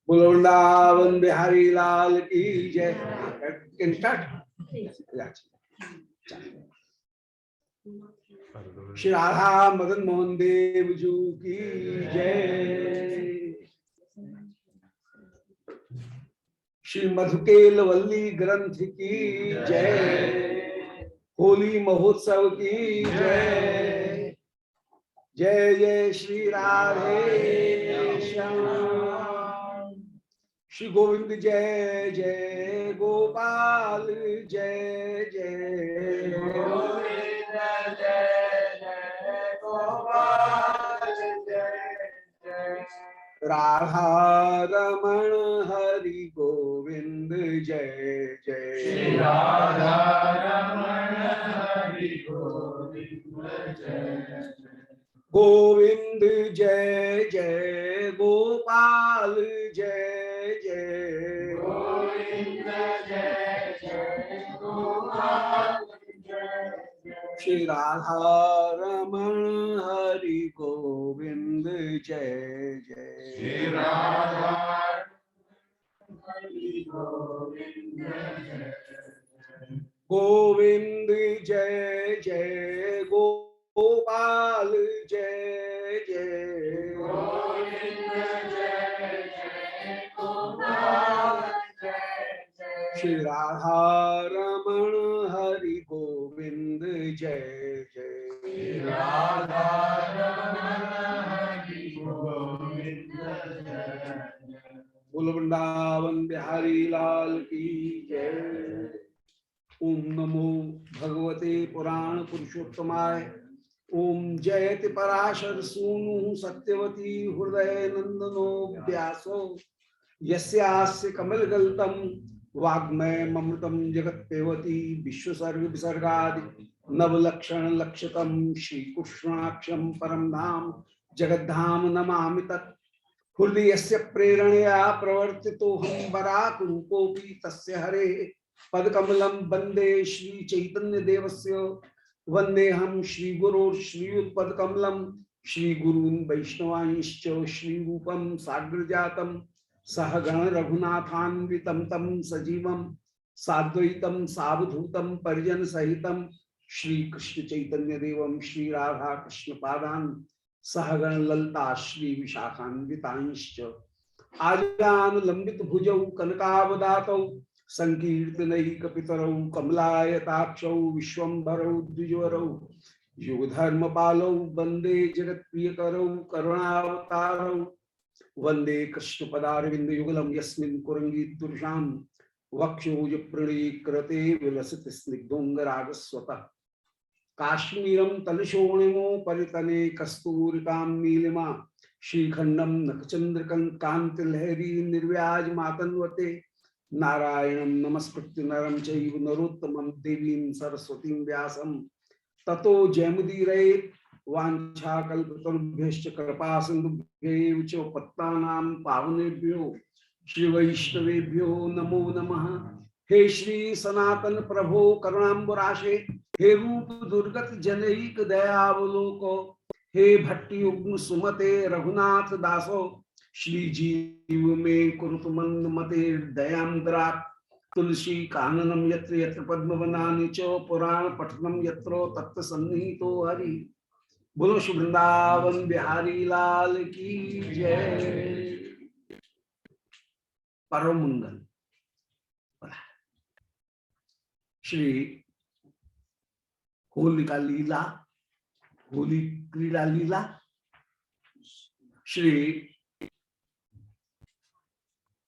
बोलो वृंदावन बिहारी लाल की जय। Can start. श्री राधा मदन मोहन देव जू की जय। श्री मधुकेल वल्ली ग्रंथ की जय। होली महोत्सव की जय। जय जय श्री राधे श्याम। श्री गोविंद जय जय गोपाल जय जय गोविंद जय जय गोपाल जय जय राधा रमण हरि गोविंद जय जय श्री राधा रमण हरि गोविंद जय गोविंद जय जय गोपाल जय जय गोविंद जय जय गोपाल जय जय श्री राधा रमण हरि गोविंद जय जय श्री राधा हरि गोविंद जय जय गोविंद जय जय गोपाल जय जय गोविंद जय जय गोपाल जय जय श्री राधा रमण हरि गोविंद जय जय श्री राधा रमण हरि गोविंद जय जय बोलो वृंदावन बिहारी लाल की जय। ओम नमो भगवते पुराण पुरुषोत्तमाय। ओम जयति पराशर सूनु सत्यवती हृदय नंदनो व्यासो यस्यास्य कमलगल्तम वाग्मय ममृतम जगत्पेवती विश्वसर्ग विसर्गादि नवलक्षण लक्षतम श्रीकृष्णाक्षम परम धाम जगद्धाम नमामि तत्। हृदयस्य प्रेरणया प्रवर्तितो हम बराक रूपोऽपि तस्य हरे पदकमलं वंदे श्री चैतन्य देवस्य। वंदे हम श्री गुरोर् श्रीयुतपदकमलं श्री गुरून् वैष्णवांश्च श्री रूपं साग्रजातं सहगण रघुनाथान्वितं तं सजीवं साद्वैतं सावधूतं परिजन सहितं श्री कृष्ण चैतन्य देवं श्री राधा कृष्ण पादान् सहगण ललता श्री विशाखान्वितांश्च आजान लंबित भुजौ कनकावदातौ संकीर्तनैकपितरौ कमलायताक्षौ विश्वम्भरौ द्विजवरौ युगधर्म पालौ वंदे जगत्प्रियकरौ करुणावतारौ वंदे कृष्ण पदारविंद युगलम यस्मिन् कुरंगी तुषां वक्षोज प्रणीकृते विलसित स्निग्धोंगरागस्वतः काश्मीरम तलशोणिमो परितने कस्तूरिकां नीलिमा श्रीखंडम नखचंद्रकं कांतिलहरी निर्व्याज मातन्वते नारायणं नमस्कृत्य नरं चैव नरोत्तमं देवीं सरस्वतीं व्यासं ततो जयमुदीरयेत्। वाञ्छाकल्पतरुभ्यश्च कृपा सिन्धुभ्यैव च पत्तानां पावनेभ्यो श्री वैष्णवेभ्यो नमो नमः। हे श्री सनातन प्रभो करुणाम्बुराशे हे रूप दुर्गत जनैक दयावलोको हे भट्टी उग्म सुमते रघुनाथ दासो श्री जीव में कुरुत मंद मते दयांद्रा तुलसी काननम यत्र यत्र पद्मवनानि च पुराण पठनम यत्रो तत्त सन्निहितो हरि। बोलो श्री वृंदावन बिहारी लाल की जय। परम मंगल श्री होली का लीला, होली क्रीड़ा लीला श्री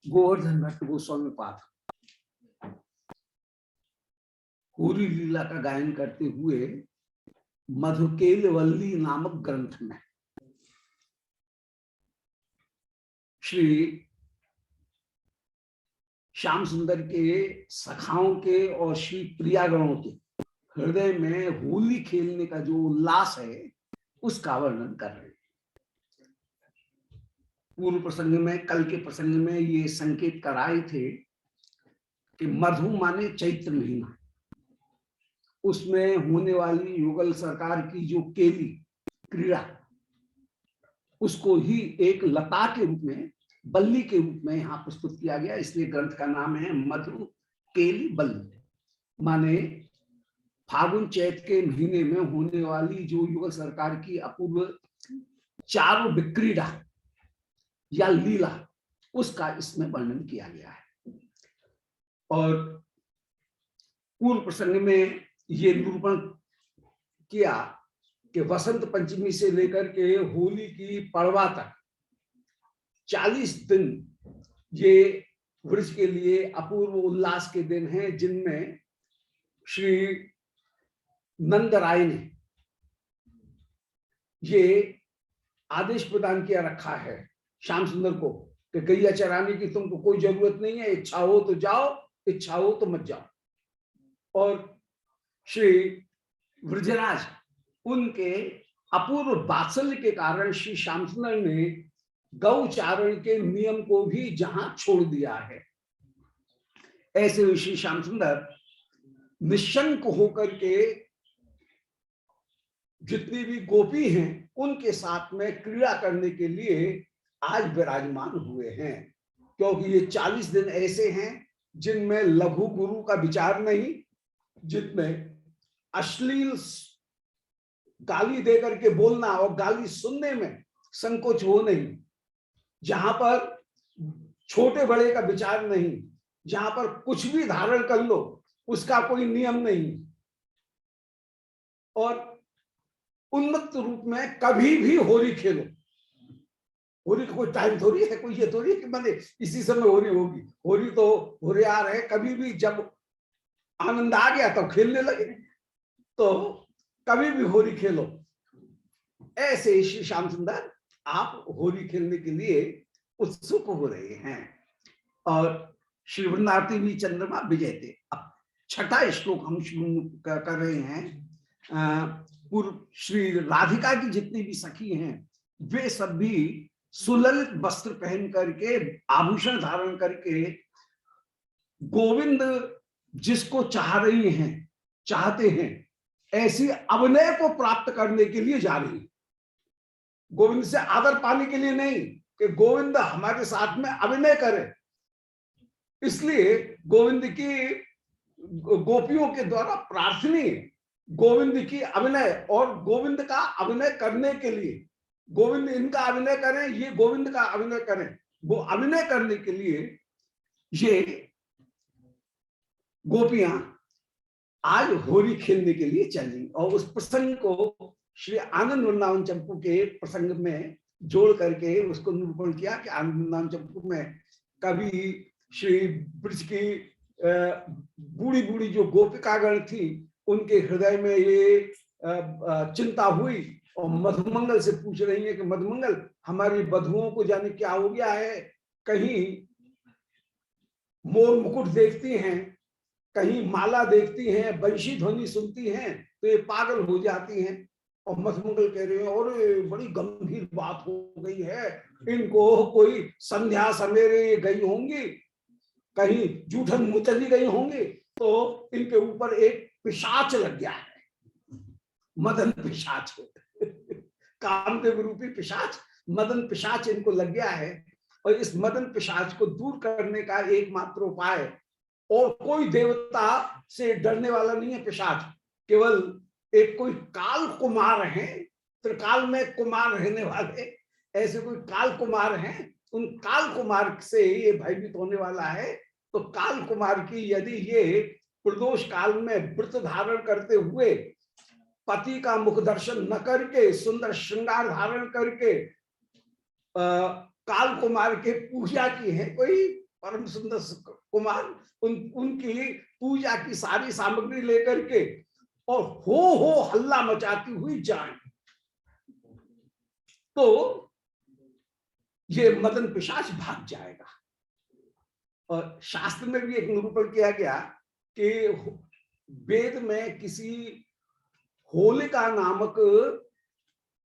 गोवर्धन भट्ट गोस्वामी पाद होली लीला का गायन करते हुए मधुकेलवल्ली नामक ग्रंथ में श्री श्याम सुंदर के सखाओं के और श्री प्रियागणों के हृदय में होली खेलने का जो उल्लास है उसका वर्णन कर रहे हैं। पूर्व प्रसंग में, कल के प्रसंग में ये संकेत कराए थे कि मधु माने चैत्र महीना, उसमें होने वाली युगल सरकार की जो केली क्रीड़ा, उसको ही एक लता के रूप में, बल्ली के रूप में यहाँ प्रस्तुत किया गया। इसलिए ग्रंथ का नाम है मधु केली बल्ली, माने फागुन चैत के महीने में होने वाली जो युगल सरकार की अपूर्व चारु विक्रीड़ा या लीला, उसका इसमें वर्णन किया गया है। और पूर्व प्रसंग में ये निरूपण किया कि वसंत पंचमी से लेकर के होली की पड़वा तक 40 दिन ये वृक्ष के लिए अपूर्व उल्लास के दिन हैं, जिनमें श्री नंद राय ने ये आदेश प्रदान किया रखा है श्याम सुंदर को कि गैया चराने की तुमको कोई जरूरत नहीं है, इच्छा हो तो जाओ, इच्छा हो तो मत जाओ। और श्री वृजराज उनके अपूर्व वात्सल्य के कारण श्री श्याम सुंदर ने गौचारण के नियम को भी जहां छोड़ दिया है, ऐसे श्री श्याम सुंदर निशंक होकर के जितनी भी गोपी हैं उनके साथ में क्रीड़ा करने के लिए आज विराजमान हुए हैं। क्योंकि ये 40 दिन ऐसे हैं जिनमें लघु गुरु का विचार नहीं, जिनमें अश्लील गाली देकर के बोलना और गाली सुनने में संकोच हो नहीं, जहां पर छोटे बड़े का विचार नहीं, जहां पर कुछ भी धारण कर लो उसका कोई नियम नहीं, और उन्मत्त रूप में कभी भी होली खेलो। होली का कोई टाइम थोड़ी है, कोई ये थोड़ी है कि मैंने इसी समय होली होगी। होली तो होरियार है, कभी भी जब आनंद आ गया तब खेलने लगे, तो कभी भी होली खेलो। ऐसे श्री श्याम सुंदर आप होली खेलने के लिए उत्सुक हो रहे हैं। और श्री वृंदावती भी चंद्रमा विजयते, अब छठा श्लोक हम शुरू कर रहे हैं। पूर्व श्री राधिका की जितनी भी सखी हैं वे सब भी सुललित वस्त्र पहन करके, आभूषण धारण करके गोविंद जिसको चाह रही हैं, चाहते हैं, ऐसी अभिनय को प्राप्त करने के लिए जा रही है। गोविंद से आदर पाने के लिए नहीं कि गोविंद हमारे साथ में अभिनय करे, इसलिए गोविंद की गोपियों के द्वारा प्रार्थनी गोविंद की अभिनय, और गोविंद का अभिनय करने के लिए, गोविंद इनका अभिनय करें, ये गोविंद का अभिनय करें, वो अभिनय करने के लिए ये गोपियां आज होली खेलने के लिए चली। और उस प्रसंग को श्री आनंद वृंदावन चंपू के प्रसंग में जोड़ करके उसको निरूपण किया कि आनंद वृंदावन चंपू में कभी श्री ब्रज की बूढ़ी बूढ़ी जो गोपिकागण थी उनके हृदय में ये चिंता हुई और मधुमंगल से पूछ रही है कि मधुमंगल हमारी बधुओं को जाने क्या हो गया है, कहीं मोर मुकुट देखती हैं, कहीं माला देखती हैं, बंशी ध्वनि सुनती हैं तो ये पागल हो जाती हैं। और मधुमंगल कह रहे हैं और बड़ी गंभीर बात हो गई है, इनको कोई संध्या सवेरे गई होंगी, कहीं जूठन मुचली गई होंगी, तो इनके ऊपर एक पिशाच लग गया है, मदन पिशाच कामदेव रूपी पिशाच, मदन पिशाच इनको लग गया है। और इस मदन पिशाच को दूर करने का एकमात्र उपाय, और कोई देवता से डरने वाला नहीं है पिशाच, केवल एक कोई काल कुमार हैं, त्रिकाल में कुमार रहने वाले ऐसे कोई काल कुमार हैं, उन काल कुमार से ये भयभीत होने वाला है। तो काल कुमार की यदि ये प्रदोष काल में व्रत धारण करते हुए पति का मुख दर्शन न करके सुंदर श्रृंगार धारण करके काल कुमार के पूजा की है, कोई परम सुंदर कुमार उनकी पूजा की सारी सामग्री लेकर के और हो हल्ला मचाती हुई जाए, तो ये मदन पिशाच भाग जाएगा। और शास्त्र में भी एक निरूपण किया गया कि वेद में किसी होलिका नामक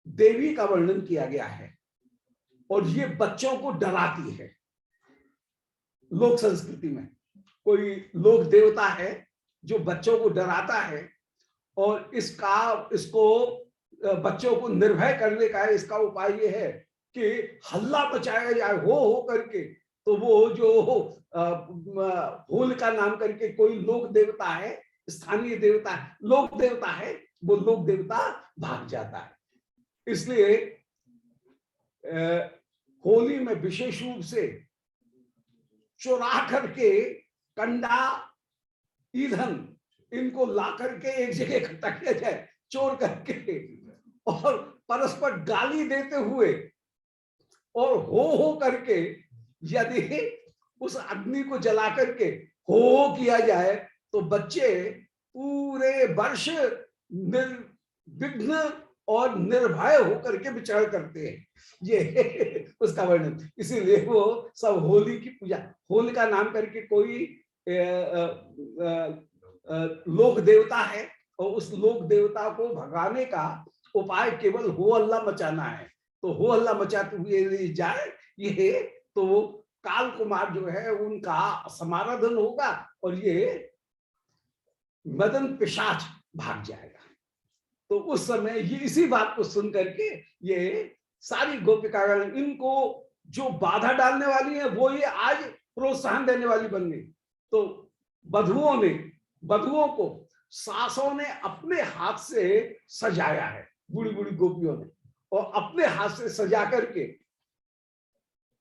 देवी का वर्णन किया गया है, और ये बच्चों को डराती है लोक संस्कृति में। कोई लोक देवता है जो बच्चों को डराता है, और इसको बच्चों को निर्भय करने का इसका उपाय ये है कि हल्ला मचाया जाए हो करके। तो वो जो होल का नाम करके कोई लोक देवता है, स्थानीय देवता है, लोक देवता है, वो लोक देवता भाग जाता है। इसलिए होली में विशेष रूप से चुरा करके कंडा, ईंधन, इनको ला करके एक जगह इकट्ठा किया जाए चोर करके, और परस्पर गाली देते हुए और हो करके यदि उस अग्नि को जला करके हो किया जाए तो बच्चे पूरे वर्ष निर्विघ्न और निर्भय होकर के विचरण करते हैं, ये उसका वर्णन। इसीलिए वो सब होली की पूजा, होली का नाम करके कोई लोक देवता है, और उस लोक देवता को भगाने का उपाय केवल हो हल्ला मचाना है। तो हो हल्ला मचाते हुए जाए ये, तो काल कुमार जो है उनका समाराधन होगा और ये मदन पिशाच भाग जाएगा। तो उस समय ये इसी बात को सुन करके ये सारी गोपिकागण, इनको जो बाधा डालने वाली है वो ये आज प्रोत्साहन देने वाली बन गई। तो वधुओं को सासों ने अपने हाथ से सजाया है, बूढ़ी बूढ़ी गोपियों ने, और अपने हाथ से सजा करके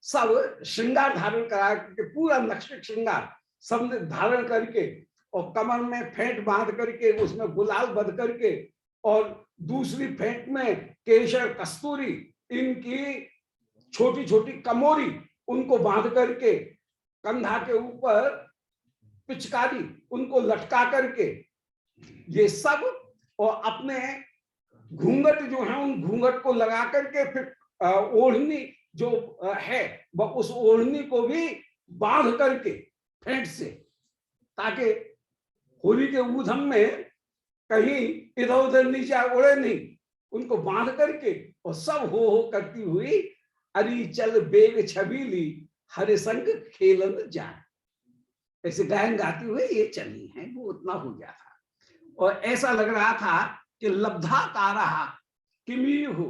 सब श्रृंगार धारण करा करके, पूरा नक्शे श्रृंगार सबने धारण करके, और कमर में फेंट बांध करके, उसमें गुलाल बंध करके, और दूसरी फेंट में केशर कस्तूरी, इनकी छोटी छोटी कमोरी उनको बांध करके, कंधा के ऊपर पिचकारी उनको लटका करके, ये सब, और अपने घूंघट जो है उन घूंघट को लगा करके, फिर ओढ़नी जो है वह उस ओढ़नी को भी बांध करके फेंट से, ताकि होली के ऊधम में कहीं इधर उधर नीचे उड़े नहीं, उनको बांध करके, और सब हो करती हुई अरी चल बेग छबीली हरे संग खेलन जाए, ऐसे गायन गाते हुए ये चली है। वो उतना हो गया था, और ऐसा लग रहा था कि लब्धा तारा किमीहु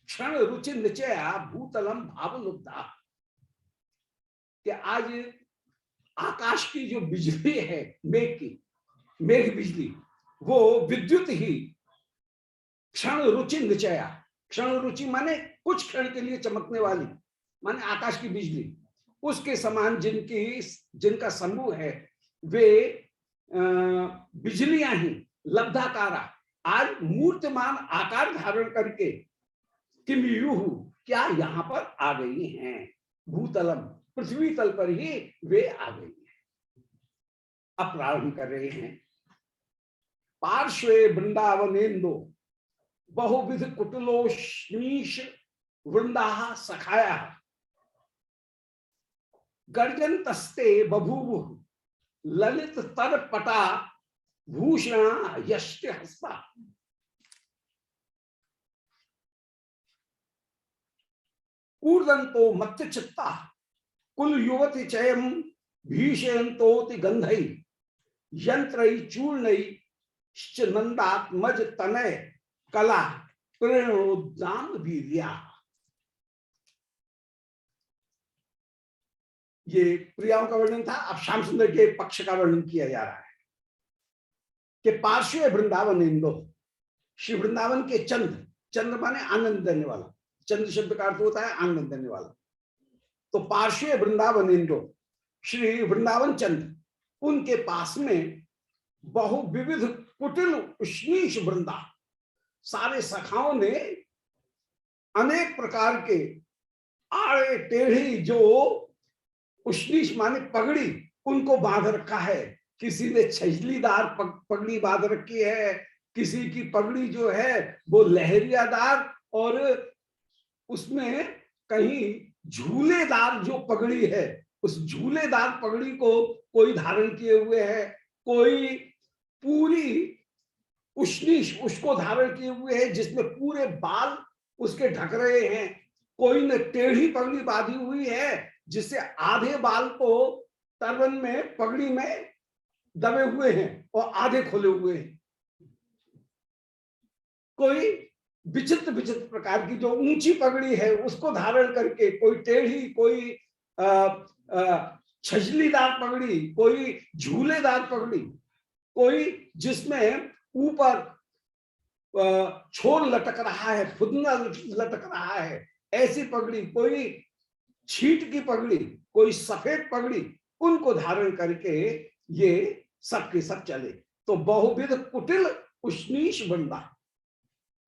क्षण रुचि निचया भूतलम भावलुब्धा, कि आज आकाश की जो बिजली है, मेघ बिजली, वो विद्युत ही क्षण रुचि निचया, क्षण रुचि माने कुछ क्षण के लिए चमकने वाली, माने आकाश की बिजली, उसके समान जिनका समूह है वे बिजलियां ही लब्धाकारा आज मूर्तिमान आकार धारण करके किमयूहु क्या यहाँ पर आ गई हैं, भूतलम पृथ्वी तल पर ही वे आ गई हैं। अब प्रारंभ कर रहे हैं। पार्श्वे वृंदावनेन्दो बहुविध कुटुलोष्मीश वृंदा सखाया गर्जन तस्ते बभूवु ललित तर पटा भूषण यष्ट हस्ता। कूर्दंतो मत्स्य चित्ता कुल युवती चयम भीषयंतोति गंधई यंत्रई चूर्णई नंदात्मज तनय कला प्रेरणोद्दान वीर्या। ये प्रियाओं का वर्णन था। अब श्याम सुंदर के पक्ष का वर्णन किया जा रहा है कि पार्श्व वृंदावन इंदो, श्री वृंदावन के चंद्र, चंद्र माने आनंद देने वाला, चंद्र शब्द का अर्थ होता है आनंद देने वाला। तो पार्श्व वृंदावन इंदो, श्री वृंदावन चंद्र, उनके पास में बहु विविध कुटिल उष्णीश वृंदा, सारे सखाओं ने अनेक प्रकार के आड़े टेढ़ी जो उष्णीश माने पगड़ी, उनको बांध रखा है। किसी ने छजलीदार पगड़ी बांध रखी है, किसी की पगड़ी जो है वो लहरियादार, और उसमें कहीं झूलेदार जो पगड़ी है, उस झूलेदार पगड़ी को कोई धारण किए हुए है, कोई पूरी उष्णीश उसको धारण किए हुए है जिसमें पूरे बाल उसके ढक रहे हैं, कोई ने टेढ़ी पगड़ी बांधी हुई है जिससे आधे बाल को टर्बन में, पगड़ी में दबे हुए हैं और आधे खोले हुए हैं। कोई विचित्र विचित्र प्रकार की जो ऊंची पगड़ी है उसको धारण करके, कोई टेढ़ी, कोई छजलीदार पगड़ी, कोई झूलेदार पगड़ी, कोई जिसमें ऊपर छोर लटक रहा है, फुदना लटक रहा है, ऐसी पगड़ी, कोई छीट की पगड़ी, कोई सफेद पगड़ी, उनको धारण करके ये सबके सब चले। तो बहुविध कुटिल उष्णीश बंदा,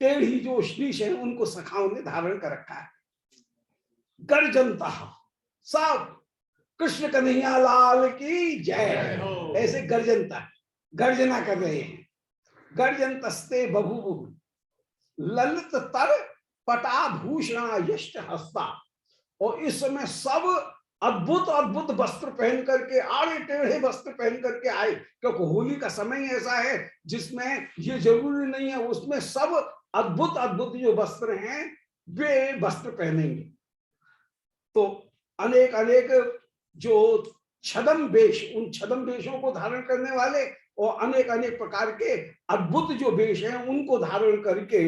टेढ़ी जो उष्णीश है उनको सखाओं ने धारण कर रखा है। गर्जनता, सब कृष्ण कन्हैया लाल की जय, ऐसे गर्जनता, गर्जना कर रहे हैं। गर्जन तस्ते बभू ललित तर पटाभूषण यष्ट हस्ता। और इस समय सब अद्भुत अद्भुत वस्त्र पहन करके, आड़े टेढ़े वस्त्र पहन करके आए, क्योंकि होली का समय ऐसा है जिसमें ये जरूरी नहीं है, उसमें सब अद्भुत अद्भुत जो वस्त्र हैं वे वस्त्र पहनेंगे। तो अनेक अनेक जो छदम वेश, उन छदम वेशों को धारण करने वाले और अनेक अनेक प्रकार के अद्भुत जो वेश हैं उनको धारण करके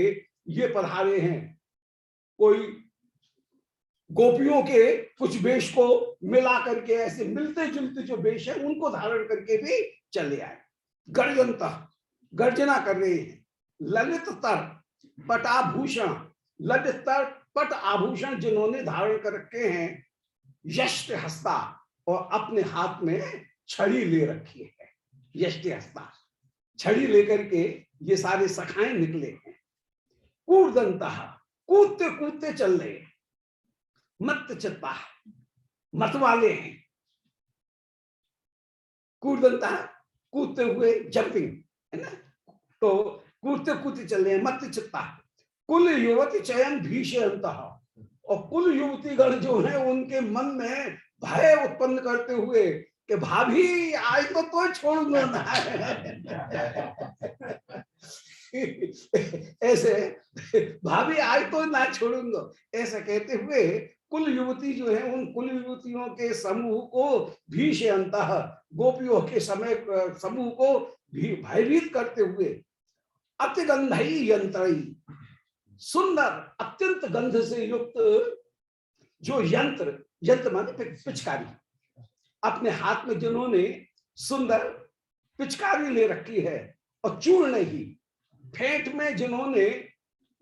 ये पधारे हैं। कोई गोपियों के कुछ वेश को मिला करके ऐसे मिलते जुलते जो वेश है उनको धारण करके भी चले आए। गर्जनता, गर्जना कर रहे हैं। ललित तर पटाभूषण, ललित तर पट आभूषण जिन्होंने धारण कर रखे हैं, यष्ट हस्ता, और अपने हाथ में छड़ी ले रखी है। यष्ट हस्ता, छड़ी लेकर के ये सारे सखाएं निकले हैं। कूर्दंता, कूदते कूदते चल रहे हैं। मत चित्ता, मत वाले हैं। कूर्दंता, कूदते हुए, जंपिंग है ना, तो कूदते कूदते चल रहे हैं। मत चित्ता, कुल युवती चयन भीषणता, और कुल युवती गण जो है उनके मन में भय उत्पन्न करते हुए कि भाभी आज तो छोड़ूंगा ना ऐसे, भाभी आज तो ना छोड़ूंगा, ऐसा कहते हुए कुल युवती जो है उन कुल युवतियों के समूह को भीषणतः, गोपियों के समय समूह को भी भयभीत करते हुए, अतिगंधई यंत्रई, सुंदर अत्यंत गंध से युक्त जो यंत्र, यंत्र माने पिचकारी, अपने हाथ में जिन्होंने सुंदर पिचकारी ले रखी है, और चूर्ण ही फेंट में जिन्होंने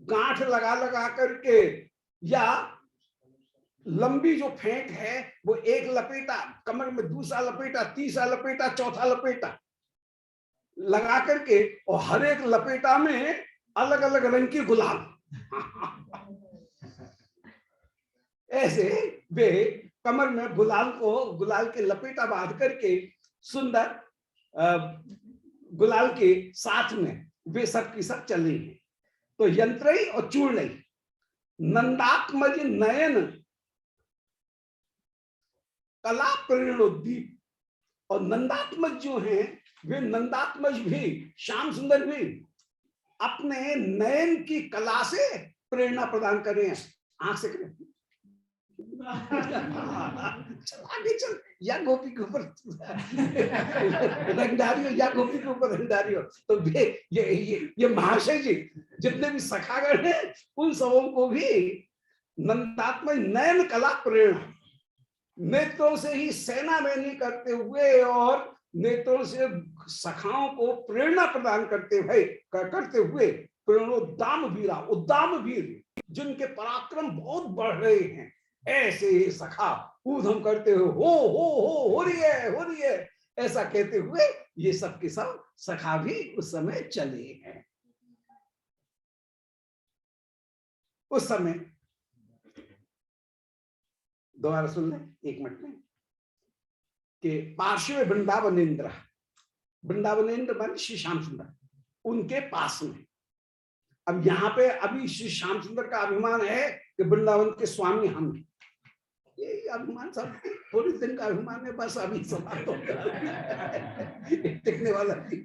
गांठ लगा लगा करके, या लंबी जो फेंट है वो एक लपेटा, कमर में दूसरा लपेटा, तीसरा लपेटा, चौथा लपेटा लगा करके, और हर एक लपेटा में अलग अलग रंग की गुलाल ऐसे वे कमर में गुलाल को, गुलाल के लपेटा बांध करके सुंदर गुलाल के साथ में वे सब की सब चल रही है। तो यंत्रई और चूर्णई, नंदात्मज नयन कला प्रेरणोद्दीप, और नंदात्मज जो हैं वे नंदात्मज भी, श्याम सुंदर भी अपने नयन की कला से प्रेरणा प्रदान कर रहे हैं। आंख से करें आगे चल, या गोपी के ऊपर रंगदारी हो, या गोपी के ऊपर रंगदारी हो। तो ये महाशय जी जितने भी सखागण हैं उन सबों को भी नंदात्मज नयन कला प्रेरणा, नेत्रों से ही सेना मैनी करते हुए और नेत्रों से सखाओं को प्रेरणा प्रदान करते हुए प्रेरणोद्दाम वीरा, उद्दाम वीर जिनके पराक्रम बहुत बढ़ रहे हैं, ऐसे ही सखा ऊधम करते हुए हो रही है ऐसा कहते हुए ये सब के सब सखा भी उस समय चले हैं। उस समय दोबारा सुन लें एक मिनट में कि पार्श्व वृंदावनेन्द्र, वृंदावनेन्द्र मान श्री श्याम सुंदर, उनके पास में। अब यहाँ पे अभी श्री श्याम सुंदर का अभिमान है कि वृंदावन के स्वामी हम हैं। ये अभिमान सब थोड़ी दिन का अभिमान है, बस अभी समाप्त हो टिकने वाला नहीं।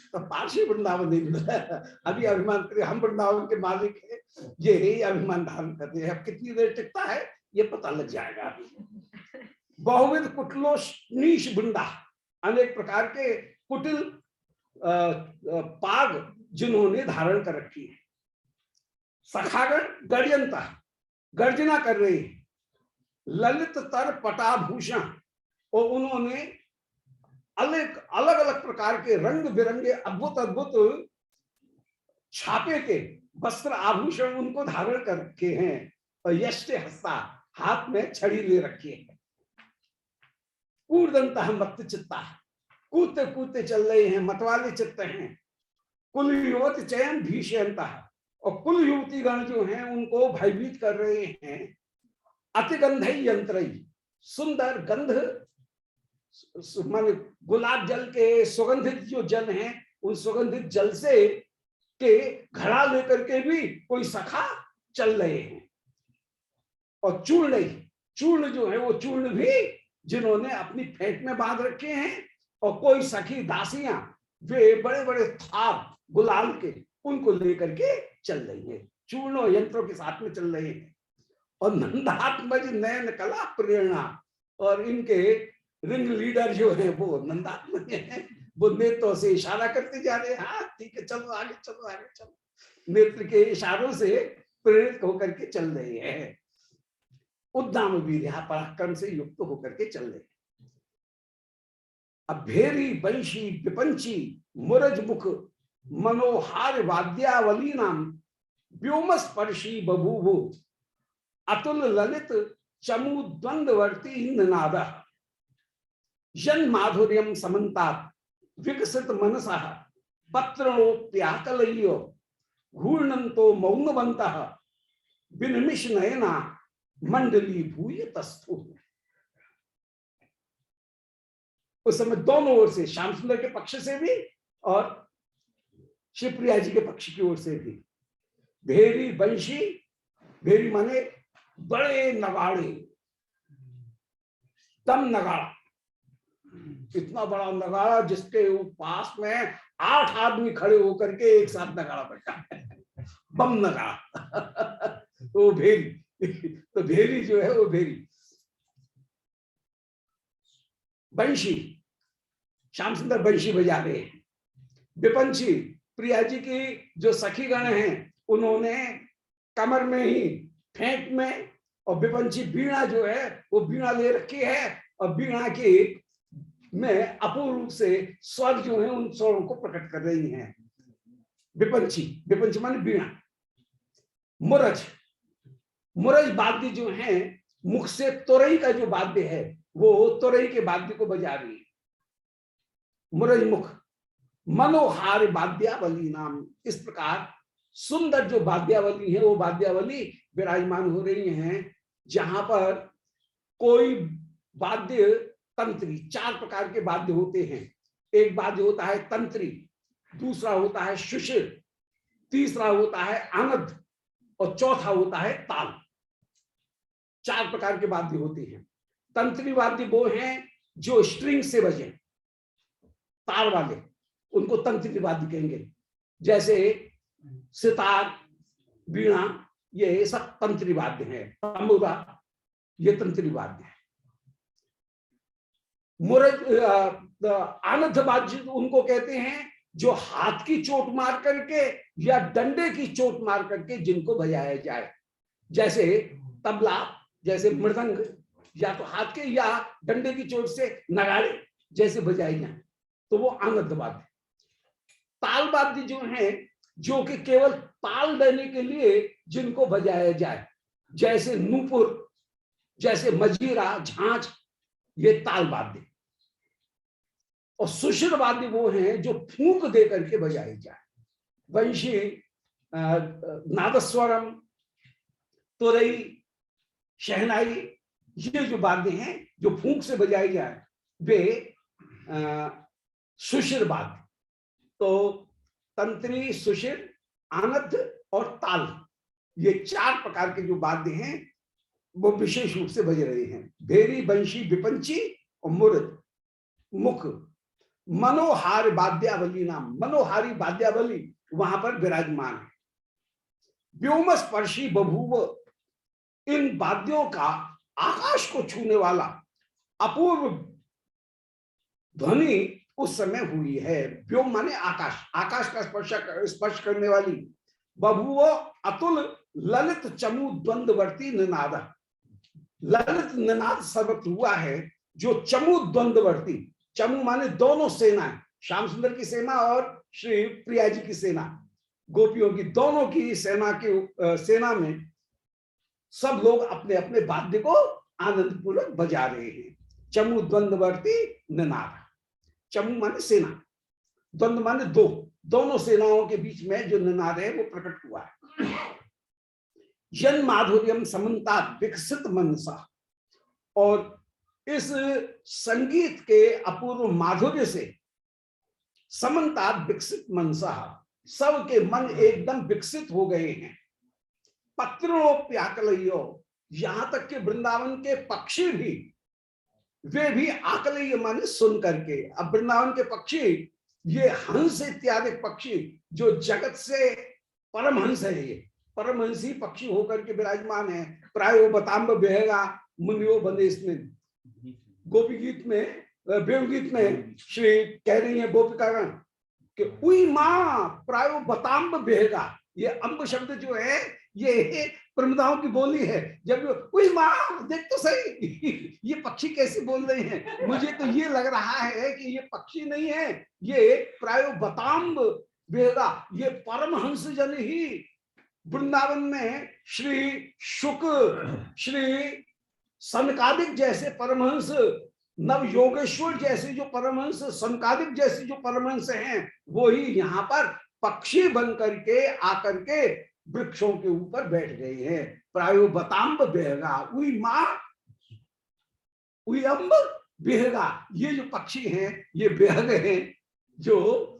तो पार्श्व वृंदावनेन्द्र अभी अभिमान करे हम वृंदावन के मालिक है, ये ही अभिमान धारण करते हैं। अब कितनी देर टिकता है ये पता लग जाएगा। बहुविध कुटलो नीश बिंडा, अनेक प्रकार के कुटिल पाग जिन्होंने धारण कर रखी है। सखागण गर्जनता, गर्जना कर रहे हैं। ललित तर पटाभूषण, और उन्होंने अलग अलग अलग प्रकार के रंग बिरंगे अद्भुत अद्भुत छापे के वस्त्र आभूषण उनको धारण कर रखे हैं। और यष्टे हस्ता, हाथ में छड़ी ले रखी है। कूर्दंत मत्त चित्ता, कूदते कूदते चल रहे हैं, मतवाले चित्त हैं। कुल युवती चयन भीषणता, और कुल युवती गण जो हैं उनको भयभीत कर रहे हैं। अतिगंध यंत्र, सुंदर गंध माने गुलाब जल के सुगंधित जो जल हैं, उन सुगंधित जल से के घड़ा लेकर के भी कोई सखा चल रहे हैं। और चूर्ण, चूर्ण जो है वो चूर्ण भी जिन्होंने अपनी फेंट में बांध रखे हैं। और कोई सखी दासियां वे बड़े बड़े थाप गुलाल के उनको लेकर के चल रही है, चूर्ण और यंत्रों के साथ में चल रहे हैं। और नंदात्मज नयन कला प्रेरणा, और इनके रिंग लीडर जो है वो नंदात्मज है, वो नेत्रों से इशारा करते जा रहे हैं। हाँ ठीक है, चलो आगे चलो आगे चलो, नेत्र के इशारों से प्रेरित होकर के चल रहे हैं। उद्दाम वीर, पराक्रम से युक्त होकर के चल रहे हैं। अब भेरी वंशी विपंची मुरज मुख मनोहार वाद्यावली नाम व्योमस्पर्शी बभूवु अतुल ललित चमु द्वंद्वर्ती इंद्रनाद जन माधुर्यम समन्तात विकसित मनसा पत्रोप्याकलयो घूर्णंतो मौनवंतः विनिमिष नयना मंडली भूय तस्थु। उस समय दोनों ओर से, श्याम सुंदर के पक्ष से भी और शिवप्रिया जी के पक्ष की ओर से भी, भेरी वंशी, भेरी माने बड़े नगाड़े, दम नगाड़ा, इतना बड़ा नगाड़ा जिसके पास में 8 आदमी खड़े होकर के एक साथ नगाड़ा बैठा है, बम नगाड़ा। तो भेरी, तो भेरी जो है वो भेरी बंशी, श्याम सुंदर बंशी बजा रहे हैं। विपंची, प्रिया जी की जो सखी गण हैं उन्होंने कमर में ही फेंट में, और विपंची बीणा जो है वो बीणा ले रखी है, और बीणा की में अपूर्व रूप से स्वर जो है उन स्वरों को प्रकट कर रही हैं। विपंची, विपंची माने बीणा। मुरज, मुरज वाद्य जो है, मुख से तोरई का जो वाद्य है वो तोरई के वाद्य को बजा रही है, मुरज मुख। मनोहार वाद्यावली नाम, इस प्रकार सुंदर जो वाद्यावली है वो वाद्यावली विराजमान हो रही हैं। जहां पर कोई वाद्य तंत्री, 4 प्रकार के वाद्य होते हैं। एक वाद्य होता है तंत्री, दूसरा होता है सुशिर, तीसरा होता है आनंद, और चौथा होता है ताल। 4 प्रकार के वाद्य होते हैं। तंत्री वाद्य वो हैं जो स्ट्रिंग से बजे, तार वाले, उनको तंत्री वाद्य कहेंगे। जैसे सितार, वीणा, ये सब तंत्री वाद्य है। तंबूरा, ये तंत्री वाद्य है। मुरज आनंद वाद्य उनको कहते हैं जो हाथ की चोट मार करके या डंडे की चोट मार करके जिनको बजाया जाए। जैसे तबला, जैसे मृदंग, या तो हाथ के या डंडे की चोट से नगाड़े जैसे बजाए जाए, तो वो आनंद वाद्य। ताल वाद्य जो है, जो कि केवल ताल देने के लिए जिनको बजाया जाए, जैसे नूपुर, जैसे मजीरा, झांझ, ये ताल वाद्य। और सुशिर वाद्य वो हैं जो फूंक दे करके बजाए जाए। वंशी, नादस्वरम, तुरई, शहनाई, ये जो वाद्य हैं जो फूंक से बजाए जाए वे सुशिर वाद्य। तो तंत्री, सुशिर, आनंद और ताल, ये 4 प्रकार के जो वाद्य हैं वो विशेष रूप से बज रहे हैं। भेरी, बंशी, विपंची और मुरज मुख। मनोहार वाद्यावली नाम, मनोहारी वाद्यावली वहां पर विराजमान है। व्योमस्पर्शी बभूव, इन वाद्यों का आकाश को छूने वाला अपूर्व ध्वनि उस समय हुई है। व्योम माने आकाश, आकाश का स्पर्श करने वाली। बभुव अतुल ललित चमु द्वंद्ववर्ती निनाद, ललित निनाद सर्वत्र हुआ है जो चमु द्वंद्ववर्ती, चमु माने दोनों सेनाएं, श्याम सुंदर की सेना और श्री प्रिया जी की सेना, गोपियों की दोनों की सेना में सब लोग अपने अपने वाद्य को आनंद पूर्वक बजा रहे हैं। चमु द्वंद्ववर्ती निनाद, चमु माने सेना, द्वंद्व माने दो, दोनों सेनाओं के बीच में जो निनाद है वो प्रकट हुआ है। जन माधुर्यम समन्ता विकसित मनसा, और इस संगीत के अपूर्व माधुर्य से समन्ता विकसित मनसा, सबके मन एकदम विकसित हो गए हैं। पत्रोप्याकलयो, यहां तक कि वृंदावन के पक्षी भी, वे भी आकलय माने सुन करके। अब वृंदावन के पक्षी, ये हंस इत्यादि पक्षी जो जगत से परमहंस है, ये परमहंसी पक्षी होकर के विराजमान है। प्रायो बताम्ब बेहगा मुनियो बंदे, इसमें गोपी गीत में, वेणु गीत में श्री कह रही है गोपिकागण कि उई मां प्रायो बताम्ब बेहगा। ये अम्ब शब्द जो है ये प्रमदाओं की बोली है। जब उई मां देख तो सही ये पक्षी कैसे बोल रहे हैं, मुझे तो ये लग रहा है कि ये पक्षी नहीं है, ये प्रायो बताम्ब बेहगा, ये परमहंस जन ही वृंदावन में श्री शुक, श्री सनकादिक जैसे परमहंस, नव योगेश्वर जैसे जो परमहंस, सनकादिक जैसे जो परमहंस हैं, वो ही यहाँ पर पक्षी बन करके आकर के वृक्षों के ऊपर बैठ गए हैं। प्रायो बताम्ब बेहगा, उई मां उई अम्ब बेहगा, ये जो पक्षी हैं ये बेहग हैं, जो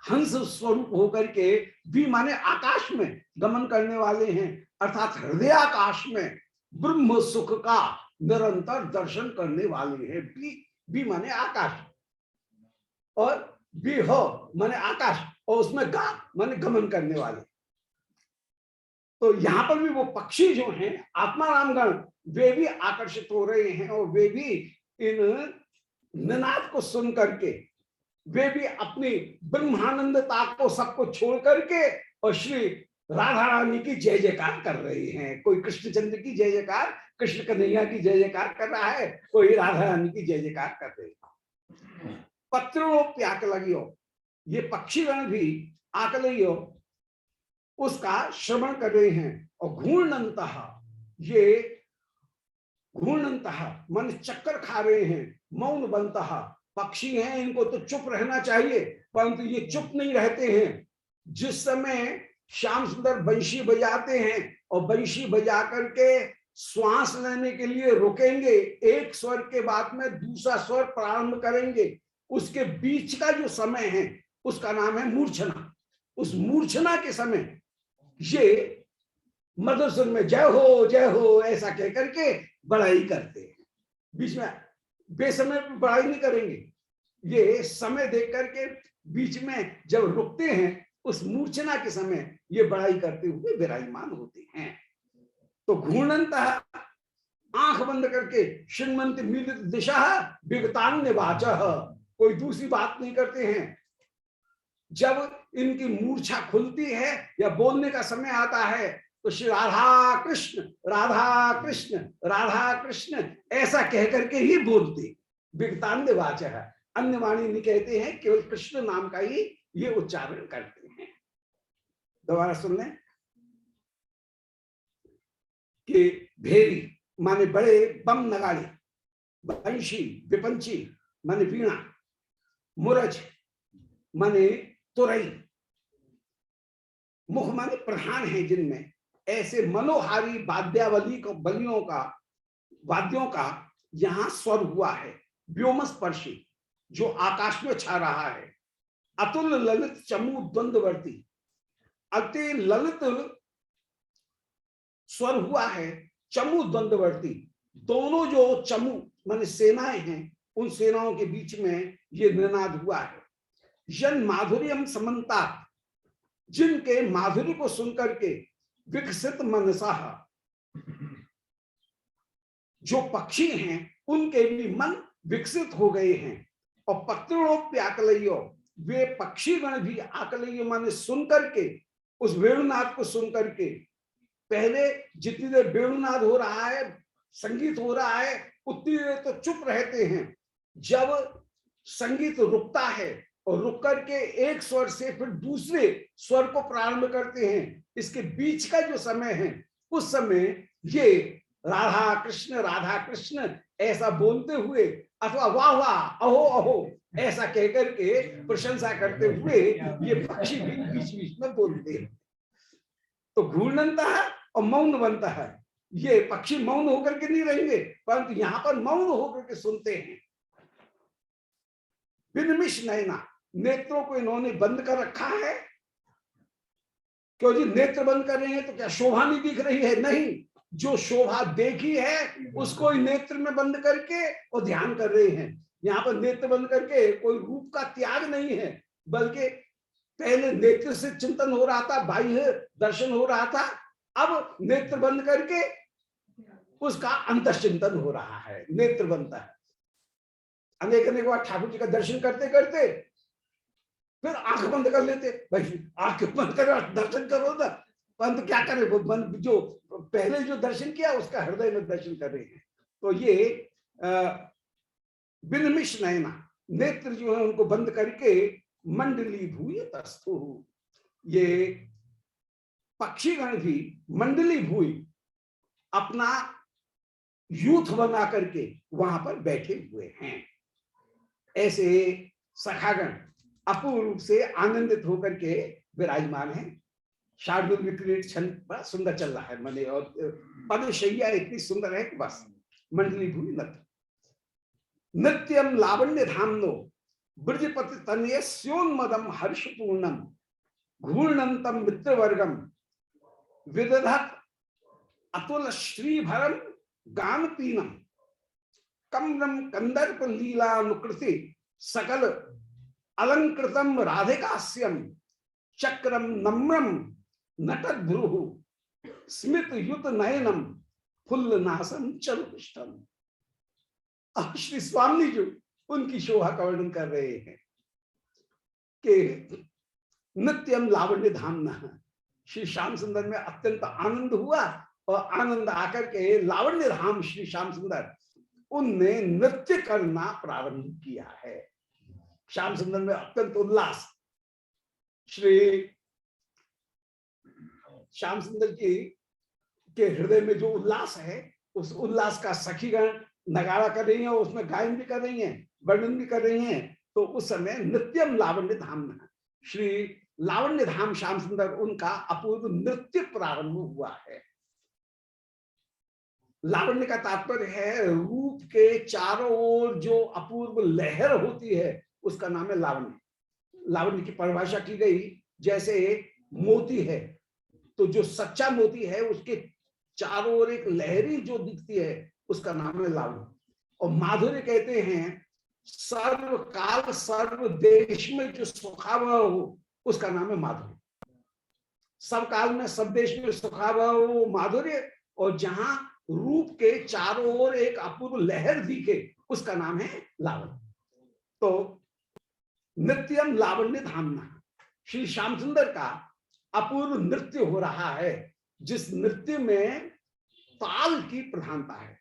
हंस स्वरूप होकर के भी माने आकाश में गमन करने वाले हैं, अर्थात हृदय आकाश में ब्रह्म सुख का निरंतर दर्शन करने वाले हैं। बी माने आकाश, और बी हो माने आकाश, और उसमें गा माने गमन करने वाले। तो यहां पर भी वो पक्षी जो हैं आत्मारामगण, वे भी आकर्षित हो रहे हैं, और वे भी इन निनाद को सुन करके वे भी अपनी ब्रह्मानंदता को सबको छोड़ करके और श्री राधा रानी की जय जयकार कर रहे हैं। कोई कृष्णचंद्र की जय जयकार, कृष्ण कन्हैया की जय जयकार कर रहा है, कोई राधा रानी की जय जयकार कर रहे हैं। पत्रोप्याकलयो, ये पक्षीगण भी आकलयो उसका श्रवण कर रहे हैं। और घूर्णंतः, ये घूर्णंतः मन चक्कर खा रहे हैं। मौन बनतः, पक्षी हैं इनको तो चुप रहना चाहिए, परंतु ये चुप नहीं रहते हैं। जिस समय श्याम सुंदर बंशी बजाते हैं और बंशी बजा करके श्वास लेने के लिए रुकेंगे, एक स्वर के बाद में दूसरा स्वर प्रारंभ करेंगे, उसके बीच का जो समय है उसका नाम है मूर्छना। उस मूर्छना के समय ये मधुर सुर में जय हो ऐसा कहकर के बड़ाई करते हैं। बीच में बेसमय बड़ाई नहीं करेंगे, ये समय देख करके बीच में जब रुकते हैं उस मूर्छना के समय ये बड़ाई करते हुए विराजमान होते हैं। तो घूर्णंतः, आंख बंद करके, शृण्वन्ति मीलित दिशा विगतान्य वाचः, कोई दूसरी बात नहीं करते हैं। जब इनकी मूर्छा खुलती है या बोलने का समय आता है तो श्री राधा कृष्ण राधा कृष्ण राधा कृष्ण ऐसा कह करके ही बोलते। विगतान्य वाचः, अन्य वाणी नहीं कहते हैं, केवल कृष्ण नाम का ही ये उच्चारण करते हैं। दोबारा सुन लें कि भेरी माने बड़े बम नगाड़े, बंशी विपंची माने वीणा, मुरज माने तुरई, मुख माने प्रधान है जिनमें, ऐसे मनोहारी वाद्यावली को वाद्यों का यहां स्वर हुआ है। व्योमस्पर्शी, जो आकाश में छा रहा है। अतुल ललित चमू द्वंद्ववर्ती, अति ललित स्वर हुआ है चमू द्वंद्ववर्ती। दोनों जो चमू माने सेनाएं हैं, उन सेनाओं के बीच में ये निनाद हुआ है। जन माधुर्यम समन्ता, जिनके माधुर्य को सुनकर के विकसित मनसा, जो पक्षी हैं उनके भी मन विकसित हो गए हैं। और पत्रोप्याकलयो, वे पक्षीगण भी आकलयो माने सुन करके, उस वेणुनाद को सुन करके, पहले जितनी देर वेणुनाद हो रहा है, संगीत हो रहा है, उतनी देर तो चुप रहते हैं। जब संगीत रुकता है और रुक करके एक स्वर से फिर दूसरे स्वर को प्रारंभ करते हैं, इसके बीच का जो समय है, उस समय ये राधा कृष्ण ऐसा बोलते हुए अथवा वाह वाह अहो अहो ऐसा कहकर के प्रशंसा करते हुए ये पक्षी भी बीच बीच में बोलते हैं। तो घूर्णनता है और मौन बनता है। ये पक्षी मौन होकर के नहीं रहेंगे, परंतु यहां पर मौन होकर के सुनते हैं। विनिमिष नयना, नेत्रों को इन्होंने बंद कर रखा है। क्यों जी? नेत्र बंद कर रहे हैं तो क्या शोभा नहीं दिख रही है? नहीं, जो शोभा देखी है उसको नेत्र में बंद करके और ध्यान कर रहे हैं। यहाँ पर नेत्र बंद करके कोई रूप का त्याग नहीं है, बल्कि पहले नेत्र से चिंतन हो रहा था, बाह्य दर्शन हो रहा था, अब नेत्र बंद करके उसका अंतश्चिंतन हो रहा है, नेत्र बनता है। अनेक अनेक बार ठाकुर जी का दर्शन करते करते फिर आंख बंद कर लेते, भाई आंख बंद कर दर्शन करो ना, परंतु क्या करे, वो बंद जो पहले जो दर्शन किया उसका हृदय में दर्शन कर रहे हैं। तो ये विनिमिष नयना, नेत्र जो है उनको बंद करके मंडली भूय तस्थु, ये पक्षीगण भी मंडली भूय अपना यूथ बना करके वहां पर बैठे हुए हैं। ऐसे सखागण अपूर्व रूप से आनंदित होकर के विराजमान है। शार्दुल विक्रीट छंद बड़ा सुंदर चल रहा है मने, और पदशैया इतनी सुंदर है कि बस। मंडली भूमि नृत्यम लावण्य धामनो ब्रजपति तनय स्योन्मदम हर्षपूर्णम घूर्णंतम मित्रवर्गम विदधत अतुल श्रीभरम गान पीनम कमरम कंदर्प लीलानुकृति सकल अलंकृतम राधिकास्यम चक्रम नम्रम नटद्भ्रुः स्मित युत नयनम फुल्लनासम चरुष्टम। श्री स्वामी जी उनकी शोभा का वर्णन कर रहे हैं कि नित्यम लावण्य धामना, श्री श्याम सुंदर में अत्यंत आनंद हुआ और आनंद आकर के लावण्य धाम श्री श्याम सुंदर उनने नृत्य करना प्रारंभ किया है। श्याम सुंदर में अत्यंत उल्लास, श्री श्याम सुंदर जी के हृदय में जो उल्लास है, उस उल्लास का सखीगण नगाड़ा कर रही है, उसमें गायन भी कर रही हैं, वर्णन भी कर रही हैं। तो उस समय नित्यम लावण्य धाम, श्री लावण्य धाम श्याम सुंदर उनका अपूर्व नृत्य प्रारंभ हुआ है। लावण्य का तात्पर्य है रूप के चारों ओर जो अपूर्व लहर होती है उसका नाम है लावण्य। लावण्य की परिभाषा की गई, जैसे मोती है तो जो सच्चा मोती है उसके चारों ओर एक लहरी जो दिखती है उसका नाम है लावण्य। और माधुर्य कहते हैं सर्व काल सर्व देश में जो सुखावह हो उसका नाम है माधुर्य। सब काल में सब देश में सुखावह हो माधुर्य, और जहां रूप के चारों ओर एक अपूर्व लहर दिखे उसका नाम है लावण्य। तो नित्यम लावण्य धामना, श्री श्याम सुंदर का अपूर्व नृत्य हो रहा है, जिस नृत्य में ताल की प्रधानता है।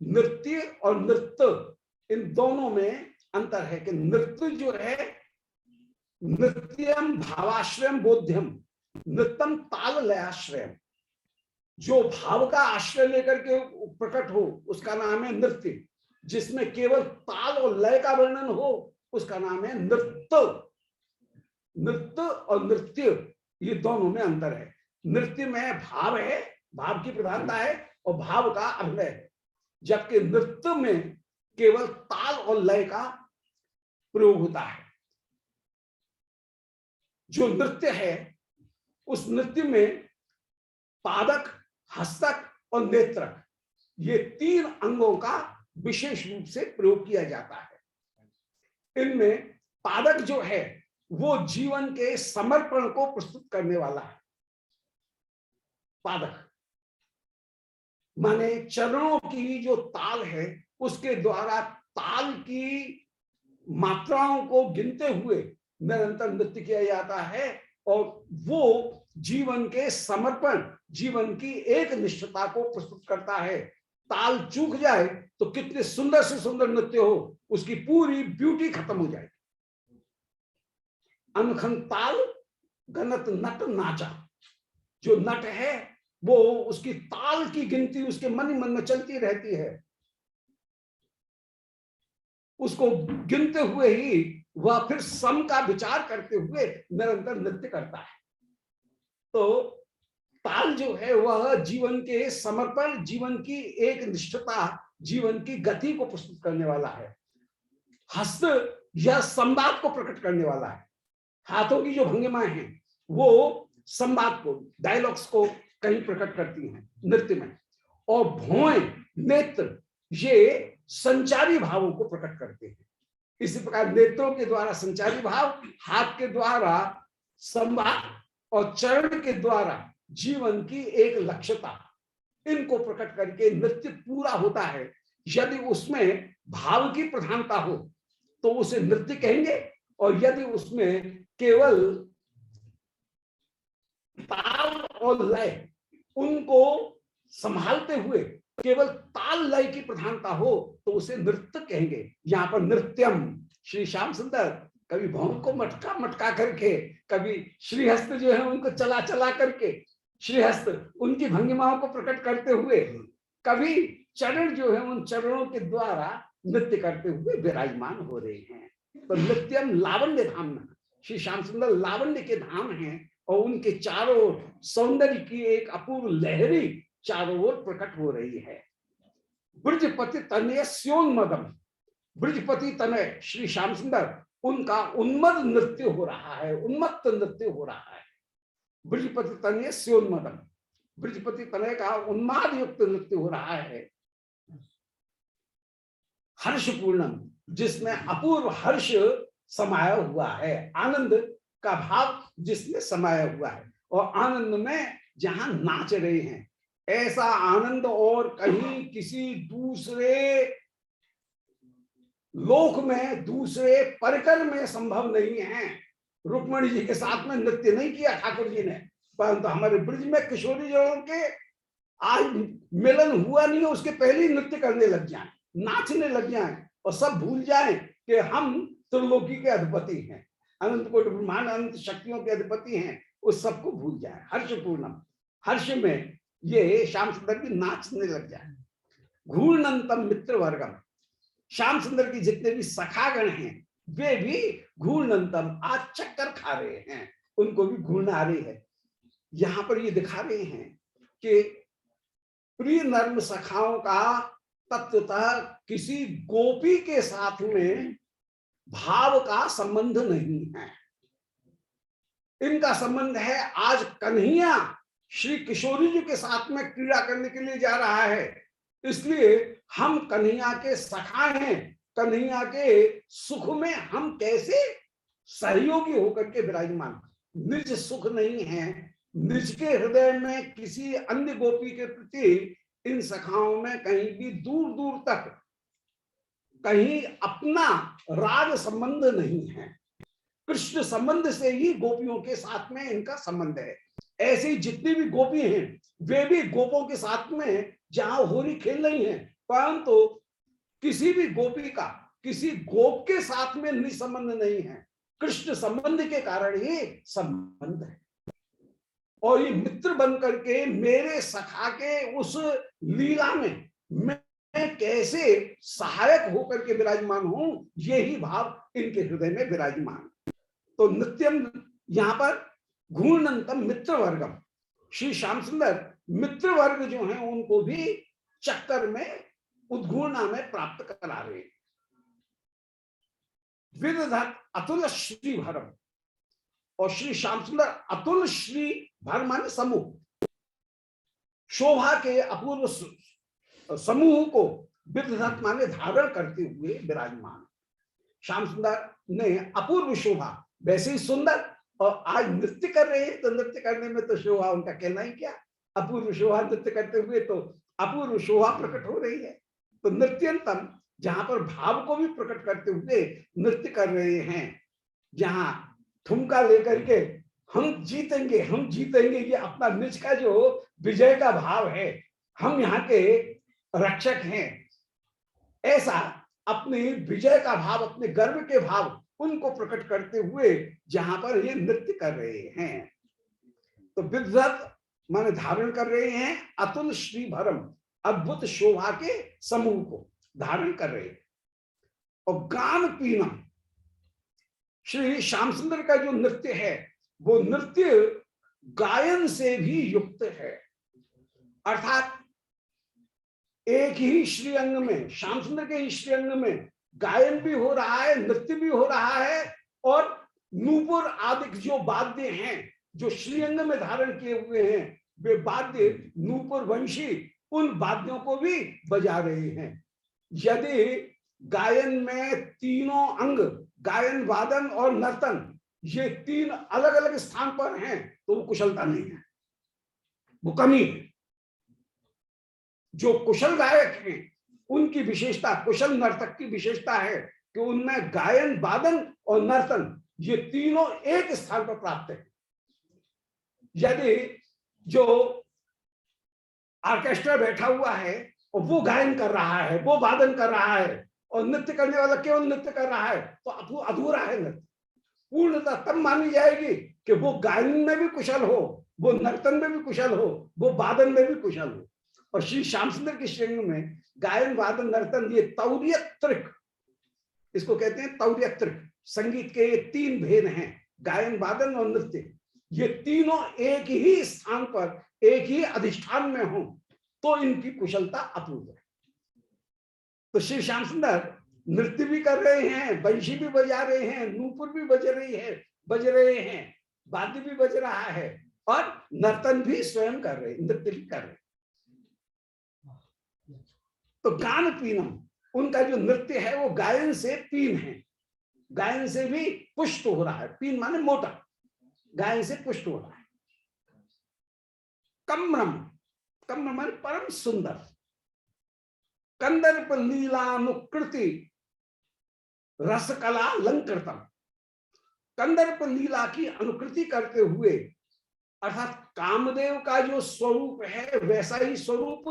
नृत्य और नृत्य इन दोनों में अंतर है कि नृत्य जो है नृत्यम भावाश्रयम बोध्यम, नृत्यम ताल लयाश्रयम, जो भाव का आश्रय लेकर के प्रकट हो उसका नाम है नृत्य। जिसमें केवल ताल और लय का वर्णन हो उसका नाम है नृत्य। नृत्य और नृत्य ये दोनों में अंतर है। नृत्य में भाव है, भाव की प्रधानता है और भाव का अभिनय है, जबकि नृत्य में केवल ताल और लय का प्रयोग होता है। जो नृत्य है उस नृत्य में पादक, हस्तक और नेत्रक ये तीन अंगों का विशेष रूप से प्रयोग किया जाता है। इनमें पादक जो है वो जीवन के समर्पण को प्रस्तुत करने वाला है। पादक माने चरणों की जो ताल है उसके द्वारा ताल की मात्राओं को गिनते हुए निरंतर नृत्य किया जाता है। और वो जीवन के समर्पण, जीवन की एक निष्ठता को प्रस्तुत करता है। ताल चूक जाए तो कितने सुंदर से सुंदर नृत्य हो, उसकी पूरी ब्यूटी खत्म हो जाएगी। अनखन ताल गनत नट नाचा, जो नट है वो उसकी ताल की गिनती उसके मन ही मन में चलती रहती है, उसको गिनते हुए ही वह फिर सम का विचार करते हुए निरंतर नृत्य करता है। तो ताल जो है वह जीवन के समर्पण, जीवन की एक निष्ठता, जीवन की गति को प्रस्तुत करने वाला है। हस्त यह संवाद को प्रकट करने वाला है। हाथों की जो भंगिमाएं हैं वो संवाद को, डायलॉग्स को कहीं प्रकट करती हैं नृत्य में। और भौएं, नेत्र, ये संचारी भावों को प्रकट करते हैं। इसी प्रकार नेत्रों के द्वारा संचारी भाव, हाथ के द्वारा संवाद और चरण के द्वारा जीवन की एक लक्ष्यता, इनको प्रकट करके नृत्य पूरा होता है। यदि उसमें भाव की प्रधानता हो तो उसे नृत्य कहेंगे, और यदि उसमें केवल ताल और लय उनको संभालते हुए केवल ताल लय की प्रधानता हो तो उसे नृत्य कहेंगे। यहाँ पर नृत्यम श्री श्याम सुंदर कभी भौं को मटका मटका करके, कभी श्रीहस्त जो है उनको चला चला करके, श्रीहस्त उनकी भंगिमाओं को प्रकट करते हुए, कभी चरण जो है उन चरणों के द्वारा नृत्य करते हुए विराजमान हो रहे हैं। तो नृत्यम लावण्य धाम, श्री श्याम सुंदर लावण्य के धाम हैं, और उनके चारों ओर सौंदर्य की एक अपूर्व लहरी चारों ओर प्रकट हो रही है। ब्रजपति तनय स्योन्मदम, ब्रजपति तनय श्री श्याम सुंदर उनका उन्मद नृत्य हो रहा है, उन्मत्त नृत्य हो रहा है। ब्रजपति तनय स्योन्मदम, ब्रजपति तनय का उन्माद युक्त नृत्य हो रहा है। हर्षपूर्णम, जिसमें अपूर्व हर्ष समाया हुआ है, आनंद का भाव जिसमें समाया हुआ है, और आनंद में जहां नाच रहे हैं, ऐसा आनंद और कहीं किसी दूसरे लोक में, दूसरे परिकर में संभव नहीं है। रुक्मणी जी के साथ में नृत्य नहीं किया ठाकुर जी ने, परंतु हमारे ब्रज में किशोरी जोड़ों के आज मिलन हुआ नहीं है उसके पहले ही नृत्य करने लग जाए, नाचने लग जाए, और सब भूल जाए कि हम त्रिलोकी के अधिपति हैं, अनंत कोटि ब्रह्मांड अनंत शक्तियों के अधिपति हैं, उस सबको भूल जाए। हर्षपूर्णम, हर्ष में ये श्याम सुंदर की नाचने लग जाए। घूर्णंतम मित्र वर्गम, श्याम सुंदर की जितने भी सखागण हैं वे भी घूर्णंतम, आज चक्कर खा रहे हैं, उनको भी घूर्ण आ रही है। यहां पर ये दिखा रहे हैं कि प्रिय नर्म सखाओं का तत्वतः किसी गोपी के साथ में भाव का संबंध नहीं है, इनका संबंध है आज कन्हैया श्री किशोरी जी के साथ में क्रीड़ा करने के लिए जा रहा है, इसलिए हम कन्हैया के सखा हैं, कन्हैया के सुख में हम कैसे सहयोगी होकर के विराजमान। निज सुख नहीं है, निज के हृदय में किसी अन्य गोपी के प्रति इन सखाओं में कहीं भी दूर दूर तक कहीं अपना राग संबंध नहीं है, कृष्ण संबंध से ही गोपियों के साथ में इनका संबंध है। ऐसी जितनी भी गोपी हैं वे भी गोपों के साथ में जहां होली खेल रही हैं, परंतु किसी भी गोपी का किसी गोप के साथ में निसंबंध नहीं है, कृष्ण संबंध के कारण ही संबंध है। और ये मित्र बन करके मेरे सखा के उस लीला में मैं कैसे सहायक होकर के विराजमान हूं, यही भाव इनके हृदय में विराजमान। तो नित्यम यहां पर घूर्णंतम मित्र वर्गम, श्री श्याम सुंदर मित्र वर्ग जो हैं उनको भी चक्कर में उद्घूर्णा में प्राप्त करा रहे। विदधत अतुल श्री भरम, और श्री श्याम सुंदर अतुल श्री भर माने समूह, शोभा के अपूर्व समूह को विदधत माने धारण करते हुए विराजमान। श्याम सुंदर ने अपूर्व शोभा, वैसे ही सुंदर, और आज नृत्य कर रहे हैं तो नृत्य करने में तो शोभा उनका कहना ही क्या, अपूर्व शोभा नृत्य करते हुए तो अपूर्व शोभा प्रकट हो रही है। तो नृत्यंतम जहां पर भाव को भी प्रकट करते हुए नृत्य कर रहे हैं, जहां ठुमका लेकर के हम जीतेंगे हम जीतेंगे, ये अपना निज का जो विजय का भाव है, हम यहाँ के रक्षक हैं, ऐसा अपने विजय का भाव, अपने गर्व के भाव उनको प्रकट करते हुए जहां पर ये नृत्य कर रहे हैं। तो विद्वत माने धारण कर रहे हैं अतुल श्री भरम, अद्भुत शोभा के समूह को धारण कर रहे हैं। और गान पीनम, श्री श्याम सुंदर का जो नृत्य है वो नृत्य गायन से भी युक्त है। अर्थात एक ही श्रीअंग में, श्याम सुंदर के ही श्रीअंग में गायन भी हो रहा है, नृत्य भी हो रहा है, और नूपुर आदि जो वाद्य हैं जो श्रीअंग में धारण किए हुए हैं, वे वाद्य नूपुर वंशी उन वाद्यों को भी बजा रहे हैं। यदि गायन में तीनों अंग, गायन वादन और नर्तन, ये तीन अलग अलग स्थान पर हैं, तो वो कुशलता नहीं है, वो कमी है। जो कुशल गायक हैं उनकी विशेषता, कुशल नर्तक की विशेषता है कि उनमें गायन वादन और नर्तन ये तीनों एक स्थान पर प्राप्त है। यदि जो ऑर्केस्ट्रा बैठा हुआ है और वो गायन कर रहा है, वो वादन कर रहा है, और नृत्य करने वाला केवल नृत्य कर रहा है, तो अधूरा है नृत्य। पूर्णता तब मानी जाएगी कि वो गायन में भी कुशल हो, वो नर्तन में भी कुशल हो, वो वादन में भी कुशल हो। और श्री श्याम सुंदर की श्रेणी में गायन वादन नर्तन ये तौर्य त्रिक, इसको कहते हैं तौर्य त्रिक। संगीत के ये तीन भेद हैं, गायन वादन और नृत्य, ये तीनों एक ही स्थान पर एक ही अधिष्ठान में हो तो इनकी कुशलता अपूर्व है। तो श्री श्याम सुंदर नृत्य भी कर रहे हैं, बंशी भी बजा रहे हैं, नूपुर भी बज रहे हैं, वाद्य भी बज रहा है, और नर्तन भी स्वयं कर रहे हैं, नृत्य भी कर रहे हैं। तो गान पीनम, उनका जो नृत्य है वो गायन से पीन है, गायन से भी पुष्ट हो रहा है। पीन माने मोटा, गायन से पुष्ट हो रहा है। कम्रम, कम्र माने परम सुंदर। कंदर्प लीलानुकृति रसकला अलंकृतम, कंदर्प लीला की अनुकृति करते हुए, अर्थात कामदेव का जो स्वरूप है वैसा ही स्वरूप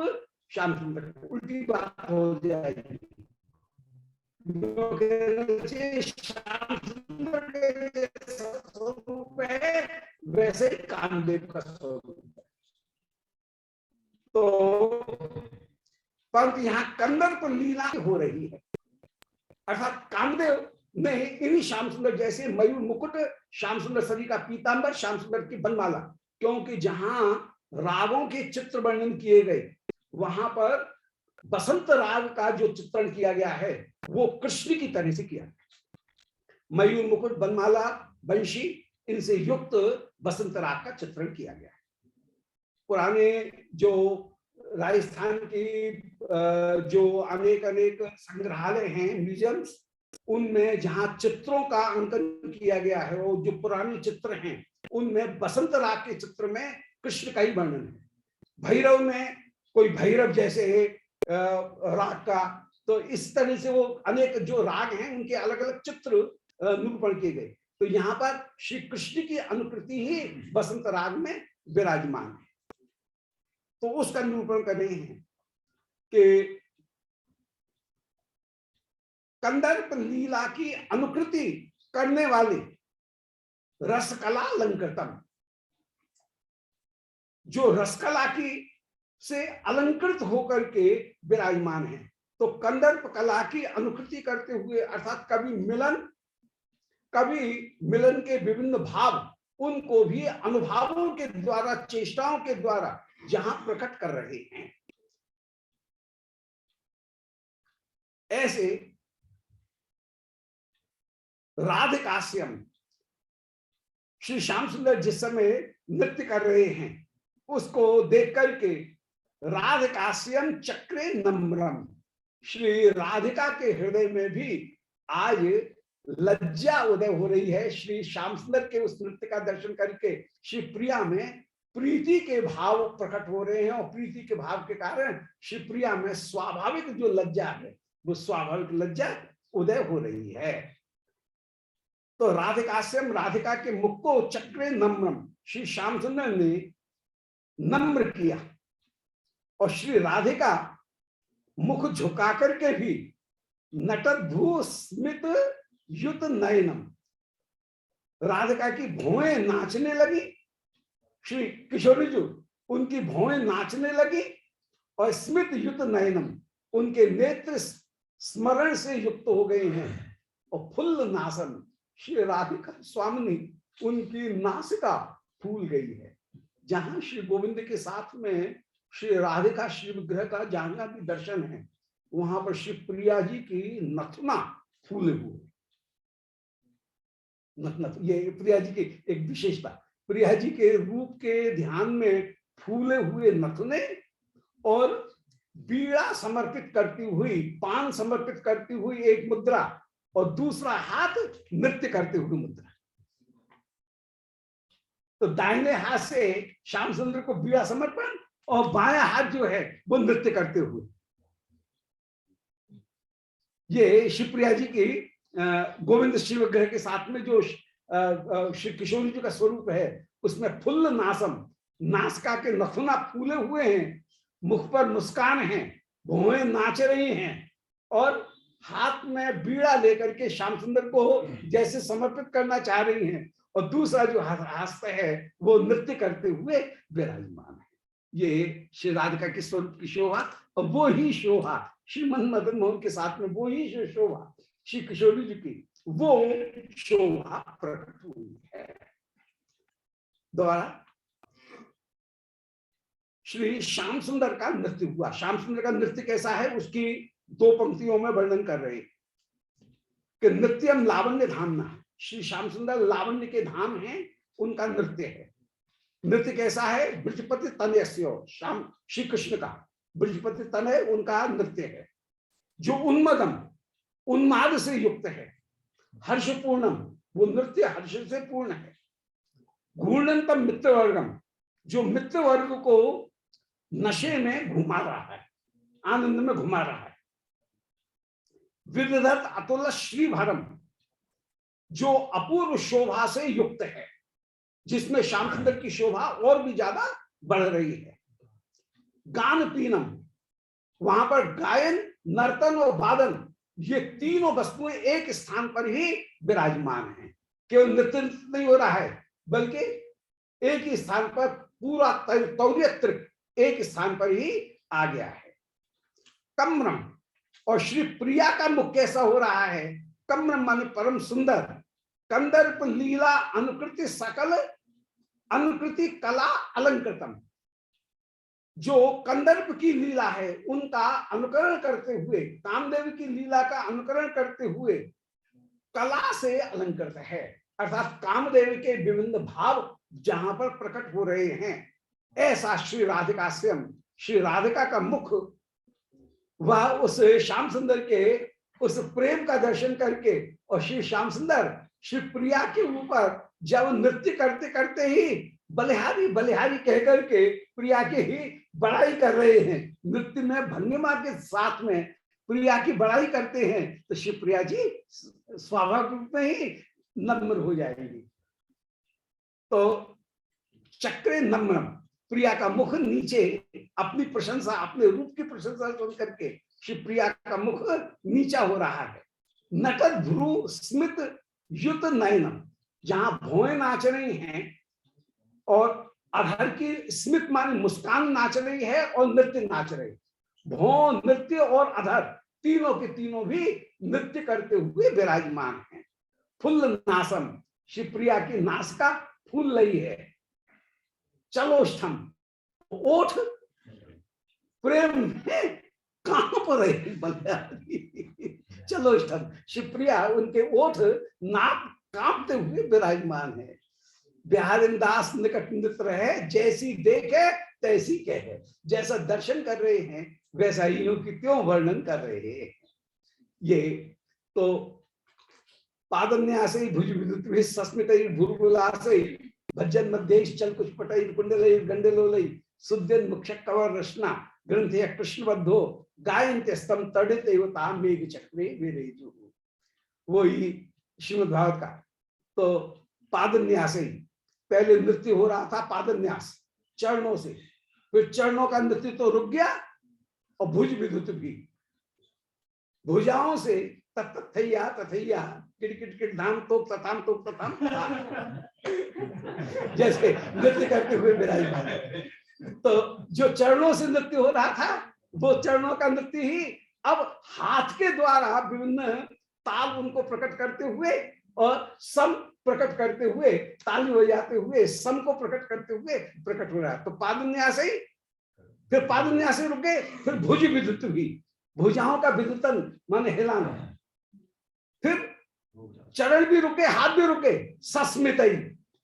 श्याम सुंदर। उल्टी बात हो जाएगी, श्याम सुंदर के स्वरूप है वैसे ही कामदेव का स्वरूप है। तो परंतु यहाँ कंदर्प लीला हो रही है, अर्थात कामदेव ने इन्हीं श्याम सुंदर जैसे मयूर मुकुट, श्याम सुंदर सभी का पीतांबर, श्याम सुंदर की बनमाला, क्योंकि जहां रागों के चित्र वर्णन किए गए वहां पर बसंत राग का जो चित्रण किया गया है वो कृष्ण की तरह से किया गया। मयूर मुकुट, बनमाला, बंशी, इनसे युक्त बसंत राग का चित्रण किया गया है। पुराने जो राजस्थान की जो अनेक अनेक संग्रहालय हैं, म्यूजियम्स, उनमें जहां चित्रों का अंकन किया गया है, वो जो पुराने चित्र हैं उनमें बसंत राग के चित्र में कृष्ण का ही वर्णन है। भैरव में कोई भैरव जैसे राग का, तो इस तरह से वो अनेक जो राग हैं उनके अलग अलग चित्र निरूपण किए गए। तो यहाँ पर श्री कृष्ण की अनुकृति ही बसंत राग में विराजमान है। तो उसका निरूपण कर रहे हैं कि कंदर्प लीला की अनुकृति करने वाले रसकला अलंकृतम, जो रसकला की से अलंकृत होकर के विराजमान है। तो कंदर्प कला की अनुकृति करते हुए, अर्थात कभी मिलन के विभिन्न भाव, उनको भी अनुभावों के द्वारा, चेष्टाओं के द्वारा जहां प्रकट कर रहे हैं। ऐसे राधिकास्यम, श्री श्याम सुंदर जिस समय नृत्य कर रहे हैं उसको देख करके राधिकास्यम चक्रे नम्रम, श्री राधिका के हृदय में भी आज लज्जा उदय हो रही है। श्री श्याम सुंदर के उस नृत्य का दर्शन करके श्री प्रिया में प्रीति के भाव प्रकट हो रहे हैं और प्रीति के भाव के कारण शिवप्रिया में स्वाभाविक जो लज्जा है वो स्वाभाविक लज्जा उदय हो रही है। तो राधिकास्यम, राधिका के मुख को चक्रे नम्रम, श्री श्याम सुंदर ने नम्र किया और श्री राधिका मुख झुका करके भी नटभ्रू स्मित युत नयनम, राधिका की भौएं नाचने लगी। श्री किशोरी जी उनकी भौएं नाचने लगी और स्मित युत नयनम, उनके नेत्र स्मरण से युक्त हो गए हैं और फुल्ल नासन, श्री राधिका स्वामिनी उनकी नासिका फूल गई है। जहां श्री गोविंद के साथ में श्री राधिका श्री विग्रह का जहां भी दर्शन है वहां पर श्री प्रिया जी की नथुना फूले हुए। ये प्रिया जी की एक विशेषता, प्रिया जी के रूप के ध्यान में फूले हुए नथुने और बीड़ा समर्पित करती हुई, पान समर्पित करती हुई एक मुद्रा और दूसरा हाथ नृत्य करते हुए मुद्रा। तो दाहिने हाथ से श्याम सुंदर को बीड़ा समर्पण और बायां हाथ जो है वो नृत्य करते हुए। ये शिवप्रिया जी की गोविंद श्री विग्रह के साथ में जो श्री किशोरी जी का स्वरूप है उसमें फुल्ल नासम, नासिका के नथुना फूले हुए हैं, मुख पर मुस्कान है, भौएं नाच रही हैं और हाथ में बीड़ा लेकर के श्याम सुंदर को जैसे समर्पित करना चाह रही हैं और दूसरा जो हस्त है वो नृत्य करते हुए विराजमान है। ये श्री राधिका के स्वरूप की शोभा और वो ही शोभा श्रीमन मदन मोहन के साथ में वो ही जो शोभा श्री किशोरी जी की वो शोभा प्रकट हुई है। दोबारा श्री श्याम सुंदर का नृत्य हुआ। श्याम सुंदर का नृत्य कैसा है उसकी दो पंक्तियों में वर्णन कर रहे कि नृत्यम लावण्य धामना, श्री श्याम सुंदर लावण्य के धाम हैं, उनका नृत्य है। नृत्य कैसा है? ब्रजपति तनयस्यो, श्याम श्री कृष्ण का ब्रजपति तनय उनका नृत्य है जो उन्मदम उन्माद से युक्त है, हर्षपूर्णम वो नृत्य हर्ष से पूर्ण है, घूर्णनतम मित्र वर्गम जो मित्र वर्ग को नशे में घुमा रहा है, आनंद में घुमा रहा है, विदधत अतुल श्रीभरम जो अपूर्व शोभा से युक्त है, जिसमें श्याम सुंदर की शोभा और भी ज्यादा बढ़ रही है। गान पीनम वहां पर गायन, नर्तन और वादन ये तीनों वस्तुएं एक स्थान पर ही विराजमान हैं। केवल नृत्य नहीं हो रहा है बल्कि एक ही स्थान पर पूरा तौर्यत्र एक स्थान पर ही आ गया है। कम्रम और श्री प्रिया का मुख कैसा हो रहा है? कम्रम माने परम सुंदर, कंदर्प लीला अनुकृति सकल अनुकृति कला अलंकृतम जो कंदर्प की लीला है उनका अनुकरण करते हुए, कामदेव की लीला का अनुकरण करते हुए कला से अलंकृत है। अर्थात कामदेव के विभिन्न भाव जहां पर प्रकट हो रहे हैं ऐसा श्री राधिका स्वयं, श्री राधिका का मुख वह उस श्याम सुंदर के उस प्रेम का दर्शन करके और श्री श्याम सुंदर श्री प्रिया के ऊपर जब नृत्य करते करते ही बलिहारी बलिहारी कहकर के प्रिया की ही बड़ाई कर रहे हैं, नृत्य में भंगिमा के साथ में प्रिया की बड़ाई करते हैं तो श्री प्रिया जी स्वाभाविक रूप में ही नम्र हो जाएंगी। तो चक्रे नम्रम, प्रिया का मुख नीचे अपनी प्रशंसा, अपने रूप की प्रशंसा सुन करके श्री प्रिया का मुख नीचा हो रहा है। नटत ध्रुव स्मित युत नयनम जहां भौएं नाच रही हैं और अधर की स्मित माने मुस्कान नाच रही है और नृत्य नाच रही, भौ नृत्य और अधर तीनों के तीनों भी नृत्य करते हुए विराजमान हैं। फुल्ल नासम श्री प्रिया की नासिका फूल रही है। चलोष्ठम ओठ प्रेम में कहां पर है? चलोष्ठम शिवप्रिया उनके ओठ नाक कांपते हुए विराजमान है। बिहारिन दास निकट मित्र है, जैसी देखे तैसी कहे, जैसा दर्शन कर रहे हैं वैसा ही की त्यों वर्णन कर रहे हैं। ये तो पादन्यास भुज विद्युत सस्मित भूर्गुला से भजन मध्येश चल कुछ पटई कुंडलई गंडलोलई सुद्यन मुख्य कवर रचना ग्रंथ कृष्ण बद्धो गायन्ते स्तम तड़ित एवता मेघ चक्रे विरेजु। वही श्रीमद् भागवत का। तो पादन्यास ही पहले नृत्य हो रहा था, पादन्यास चरणों से, फिर चरणों का नृत्य तो रुक गया और भुज विद्युत भी भुजाओं से तथैया तथैया किट किट धाम तोक तथाम तोक तथाम जैसे नृत्य करते हुए विराजमान। तो जो चरणों से नृत्य हो रहा था वो चरणों का नृत्य ही अब हाथ के द्वारा विभिन्न ताल उनको प्रकट करते हुए और सम प्रकट करते हुए, ताली बजाते हुए सम को प्रकट करते हुए प्रकट हो रहा है। तो पादन्यास ही, फिर पादन्यास रुक गए, फिर भुज विद्युत हुई, भुजाओं का विद्युतन माने हिलाना, फिर चरण भी रुके, हाथ भी रुके, सस्मित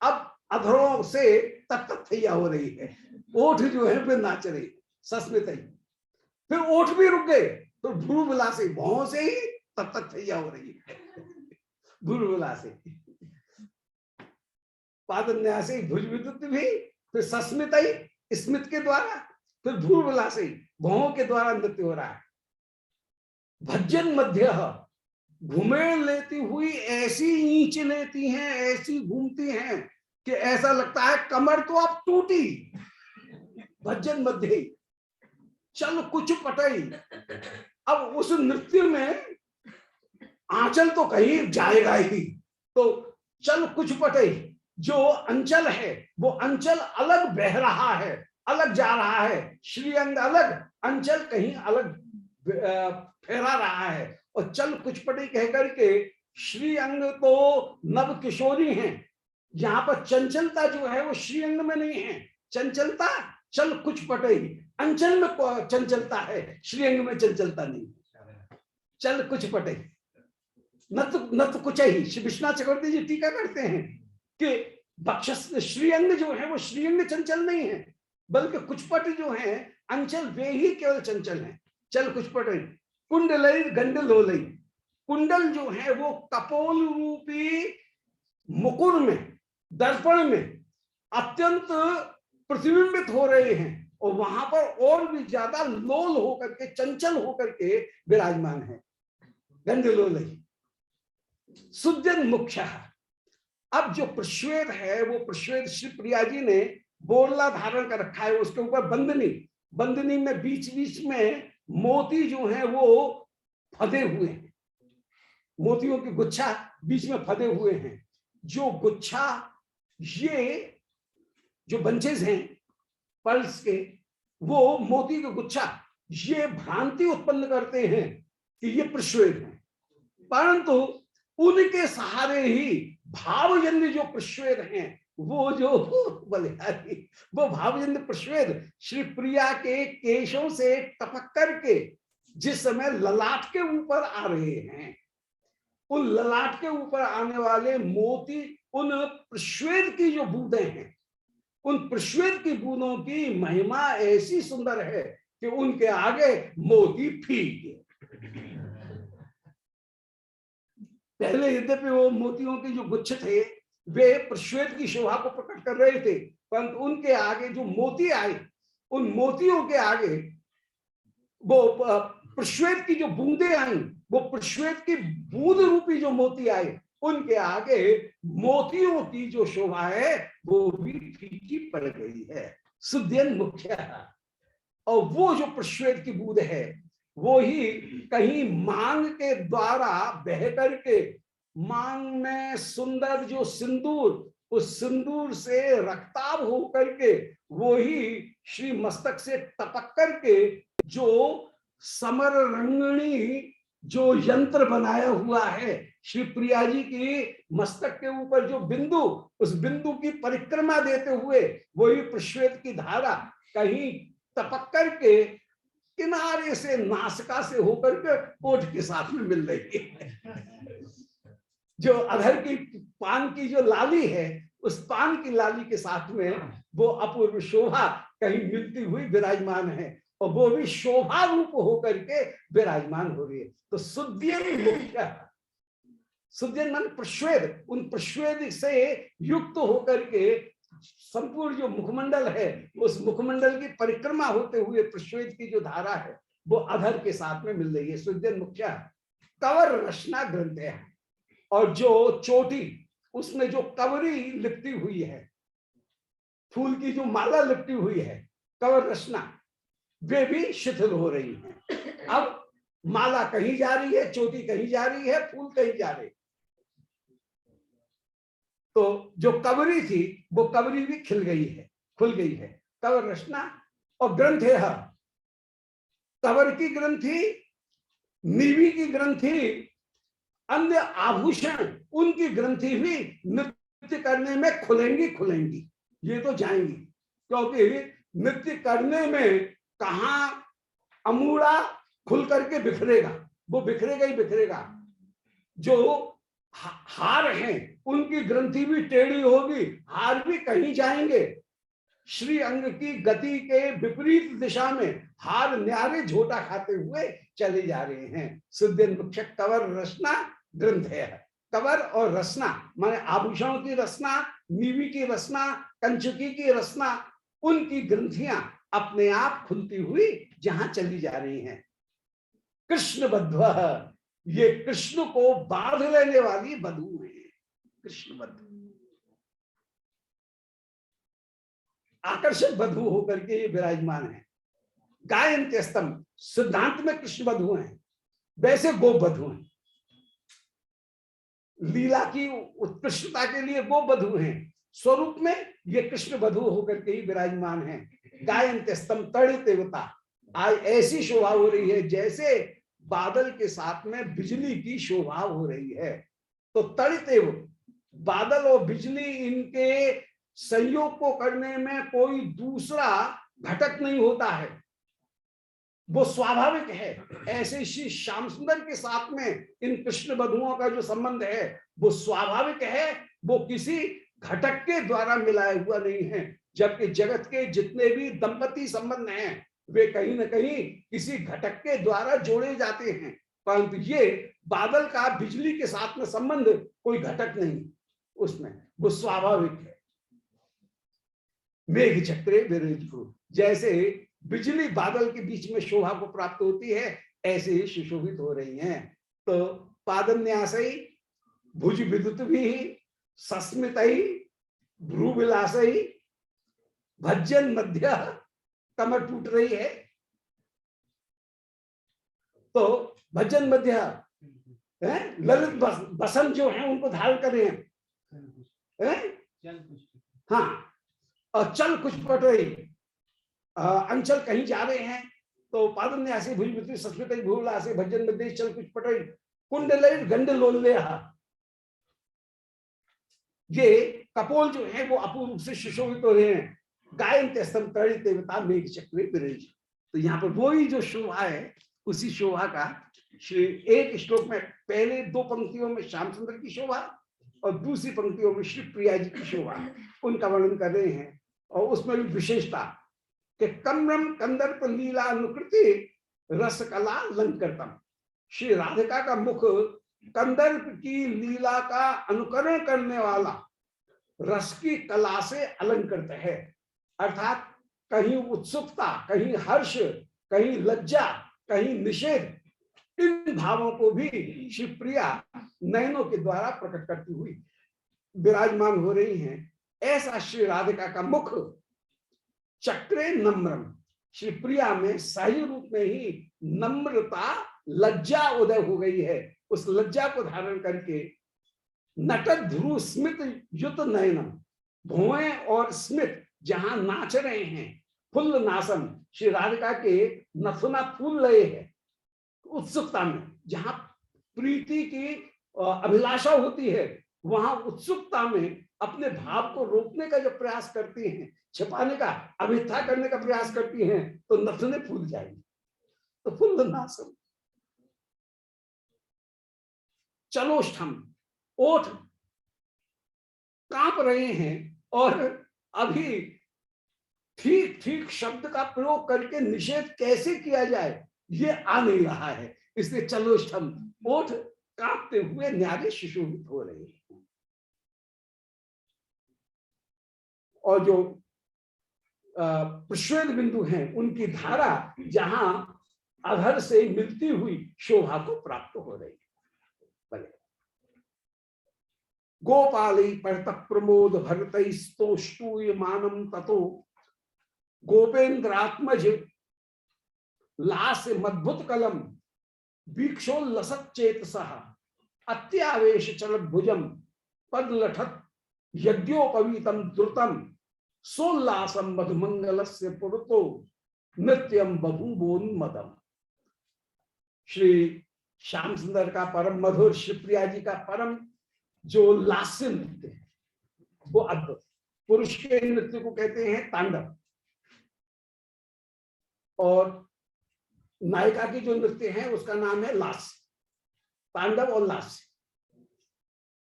अब अधरों से तथैया हो रही है, ओठ जो है फिर नाच रही, सस्मित। फिर ओठ भी रुक गए तो भ्रू विलासी भौं से ही तथैया हो रही है, भ्रू विलासी पादन्यासी भुज विद्युत भी, फिर सस्मित स्मित के द्वारा, फिर भ्रू विलासी भौं के द्वारा नृत्य हो रहा है। भजन मध्य घुमेड़ लेती हुई ऐसी नीच लेती हैं, ऐसी घूमती हैं कि ऐसा लगता है कमर तो अब टूटी। भजन मध्य चल कुछ पटई, अब उस नृत्य में आंचल तो कहीं जाएगा ही, तो चल कुछ पटई, जो अंचल है वो अंचल अलग बह रहा है, अलग जा रहा है, श्रीअंग अलग, अंचल कहीं अलग फहरा रहा है। और चल कुछ पटई कहकर के श्रीअंग तो नव किशोरी हैं, यहाँ पर चंचलता जो है वो श्रीअंग में नहीं है, चंचलता चल कुछ पटई अंचल में चंचलता है, श्रीअंग में चंचलता नहीं। चल कुछ पटई नत कुछ ही, श्री विश्वनाथ चक्रवर्ती जी टीका करते हैं कि बक्षस श्रीअंग जो है वो श्रीअंग चंचल नहीं है, बल्कि कुचपट जो है अंचल वे ही केवल चंचल हैं। चल कुचपट कुंडलई गंडलोलई, कुंडल जो है वो कपोल रूपी मुकुर में, दर्पण में अत्यंत प्रतिबिंबित हो रहे हैं और वहां पर और भी ज्यादा लोल होकर के, चंचल होकर के विराजमान है। गंडलोलई सुद्यन मुख्य, अब जो प्रश्वेद है वो प्रश्वेद श्री प्रिया जी ने बोरला धारण कर रखा है, उसके ऊपर बंदनी, बंदनी में बीच बीच में मोती जो है वो फदे हुए हैं, मोतियों की गुच्छा बीच में फदे हुए हैं। जो गुच्छा, ये जो बंचेस हैं पर्ल्स के, वो मोती के गुच्छा ये भ्रांति उत्पन्न करते हैं कि ये प्रश्वेद है, परंतु उनके सहारे ही भावजन्य जो प्रश्वेद हैं, वो जो बलिहारी, वो भावजन्य प्रश्वेद श्री प्रिया के केशों से टपक करके जिस समय ललाट के ऊपर आ रहे हैं, उन ललाट के ऊपर आने वाले मोती, उन प्रश्वेद की जो बूंदें हैं, उन प्रश्वेद की बूंदों की महिमा ऐसी सुंदर है कि उनके आगे मोती फीके। पहले यद्यपि वो मोतियों के जो गुच्छ थे वे प्रश्वेद की शोभा को प्रकट कर रहे थे, परंतु उनके आगे जो मोती आए, उन मोतियों के आगे वो प्रश्वेद की जो बूंदे आई, वो प्रश्वेद की बूंद रूपी जो मोती आए, उनके आगे मोतियों की जो शोभा है वो भी फीकी पड़ गई है। सुद्यन मुख्य, और वो जो प्रश्वेद की बूंद है वो ही कहीं मांग के द्वारा बह करके, मांग में सुंदर जो सिंदूर, उस सिंदूर से रक्ताभ हो करके वो ही श्री मस्तक से टपक करके जो समर रंगणी जो यंत्र बनाया हुआ है श्री प्रिया जी की मस्तक के ऊपर, जो बिंदु, उस बिंदु की परिक्रमा देते हुए वही प्रश्वेद की धारा कहीं टपक करके किनारे से, नासिका से होकर के ओठ के साथ में मिल रही है। जो अधर की पान की जो लाली है, उस पान की लाली के साथ में वो अपूर्व शोभा कहीं मिलती हुई विराजमान है, और वो भी शोभा रूप होकर के विराजमान हो रही है। तो सुद्यन मुख्य, सुद्यन मान प्रश्वेद, उन प्रश्वेद से युक्त होकर के संपूर्ण जो मुखमंडल है उस मुखमंडल की परिक्रमा होते हुए प्रश्वेत की जो धारा है वो अधर के साथ में मिल रही है। सुदृढ़ मुख्य कवर रचना ग्रंथ है, और जो चोटी उसमें जो कवरी लिपटी हुई है, फूल की जो माला लिपटी हुई है कवर रचना, वे भी शिथिल हो रही है। अब माला कहीं जा रही है, चोटी कहीं जा रही है, फूल कहीं जा रहे, तो जो कवरी थी वो कवरी भी खिल गई है, खुल गई है। कवर रचना और ग्रंथ है, कवर की ग्रंथि, नीवी की ग्रंथि, अन्य आभूषण उनकी ग्रंथि भी नृत्य करने में खुलेंगी खुलेंगी, ये तो जाएंगी, क्योंकि नृत्य करने में कहा अमूड़ा खुल करके बिखरेगा, वो बिखरेगा ही बिखरेगा। जो हार हैं उनकी ग्रंथि भी टेढ़ी होगी, हार भी कहीं जाएंगे। श्री अंग की गति के विपरीत दिशा में हार न्यारे झोटा खाते हुए चले जा रहे हैं। सिद्धि मुख्य कवर रचना ग्रंथ है। कवर और रचना माने आभूषणों की रचना, नीवी की रचना, कंचुकी की रचना, उनकी ग्रंथियां अपने आप खुलती हुई जहां चली जा रही हैं। कृष्ण बद्ध, ये कृष्ण को बांध लेने वाली बधू है। कृष्ण बद्ध आकर्षक बधू होकर के ये विराजमान है। गायन स्तंभ सिद्धांत में कृष्ण बधू हैं, वैसे गोप बधू हैं, लीला की उत्कृष्टता के लिए गोप बधू हैं, स्वरूप में ये कृष्ण बधू होकर के ही विराजमान है। गायन स्तंभ तड़ित देवता, आज ऐसी शोभा हो रही है जैसे बादल के साथ में बिजली की शोभा हो रही है। तो तड़ित बादल और बिजली, इनके संयोग को करने में कोई दूसरा घटक नहीं होता है, वो स्वाभाविक है। ऐसे श्री श्याम सुंदर के साथ में इन कृष्ण बधुओं का जो संबंध है वो स्वाभाविक है, वो किसी घटक के द्वारा मिलाया हुआ नहीं है। जबकि जगत के जितने भी दंपति संबंध हैं वे कहीं न कहीं किसी घटक के द्वारा जोड़े जाते हैं, परंतु ये बादल का बिजली के साथ में संबंध कोई घटक नहीं, उसमें वो स्वाभाविक है। मेघ चक्रे विरजु, जैसे बिजली बादल के बीच में शोभा को प्राप्त होती है, ऐसे ही सुशोभित हो रही हैं। तो पादन्यासई भुज विद्युत भी सस्मित भ्रू विलासई, भज्जन मध्य कमर टूट रही है। तो भज्जन मध्य ललित बसंत जो है उनको धारण कर रहे हैं, हाँ, और चल कुछ पट रही, अंचल कहीं जा रहे हैं। तो पादन्यासी भुज संस्कृत भूला से भजन मध्य चल कुछ पट रही, कुंडल गंड लोल, ये कपोल जो है वो अपूर्व रूप से सुशोभित हो रहे हैं। गायन तेस्तम तड़ित देवता मेघ चक्रे विरज, तो यहाँ पर वही जो शोभा है उसी शोभा का श्री एक श्लोक में पहले दो पंक्तियों में श्याम सुंदर की शोभा और दूसरी पंक्तियों में श्री प्रिया जी की शोभा, उनका वर्णन कर रहे हैं। और उसमें भी विशेषता कि कमरम कंदर्प लीला अनुकृति रसकला लंकरतम, श्री राधिका का मुख कंदर्प की लीला का अनुकरण करने वाला रस की कला से अलंकृत है। अर्थात कहीं उत्सुकता, कहीं हर्ष, कहीं लज्जा, कहीं निषेध, इन भावों को भी श्री प्रिया नयनों के द्वारा प्रकट करती हुई विराजमान हो रही हैं। ऐसा श्री राधिका का मुख चक्रे नम्रम, श्री प्रिया में सही रूप में ही नम्रता, लज्जा उदय हो गई है। उस लज्जा को धारण करके नटक ध्रुव स्मित युत नयनम, भुएं और स्मित जहां नाच रहे हैं, फुल्ल नासम, श्री राधिका के नथुना फूल रहे हैं उत्सुकता में। जहां प्रीति की अभिलाषा होती है वहां उत्सुकता में अपने भाव को रोकने का जो प्रयास करती हैं, छिपाने का, अभिथा करने का प्रयास करती हैं, तो नथुने फूल जाएंगे। तो फुल्ल नासम, चलोष्ठम, ओठ कांप रहे हैं और अभी ठीक ठीक शब्द का प्रयोग करके निषेध कैसे किया जाए ये आ नहीं रहा है, इसलिए चलोष्ठम, ओठ कांपते हुए न्यारे सुशोभित हो रहे हैं। और जो प्रश्वेद बिंदु हैं उनकी धारा जहां अधर से मिलती हुई शोभा को प्राप्त हो रही है। गोपाली परत प्रमोद भरत स्तोष्टूयमानम ततो गोपेन्द्रात्मज लास मद्भुत कलम वीक्षोल्लसत चेतसः अत्यावेश चलत भुजम पद लठत यज्ञोपवीतम द्रुतम सोल्लासम मधुमंगलस्य पुरतो नृत्यम बभूवोन्मदम। श्री श्याम सुंदर का परम मधुर, श्री प्रिया जी का परम जो लास्य नृत्य है वो अद्भुत। पुरुष के नृत्य को कहते हैं तांडव, और नायिका की जो नृत्य है उसका नाम है लास्य। तांडव और लास्य,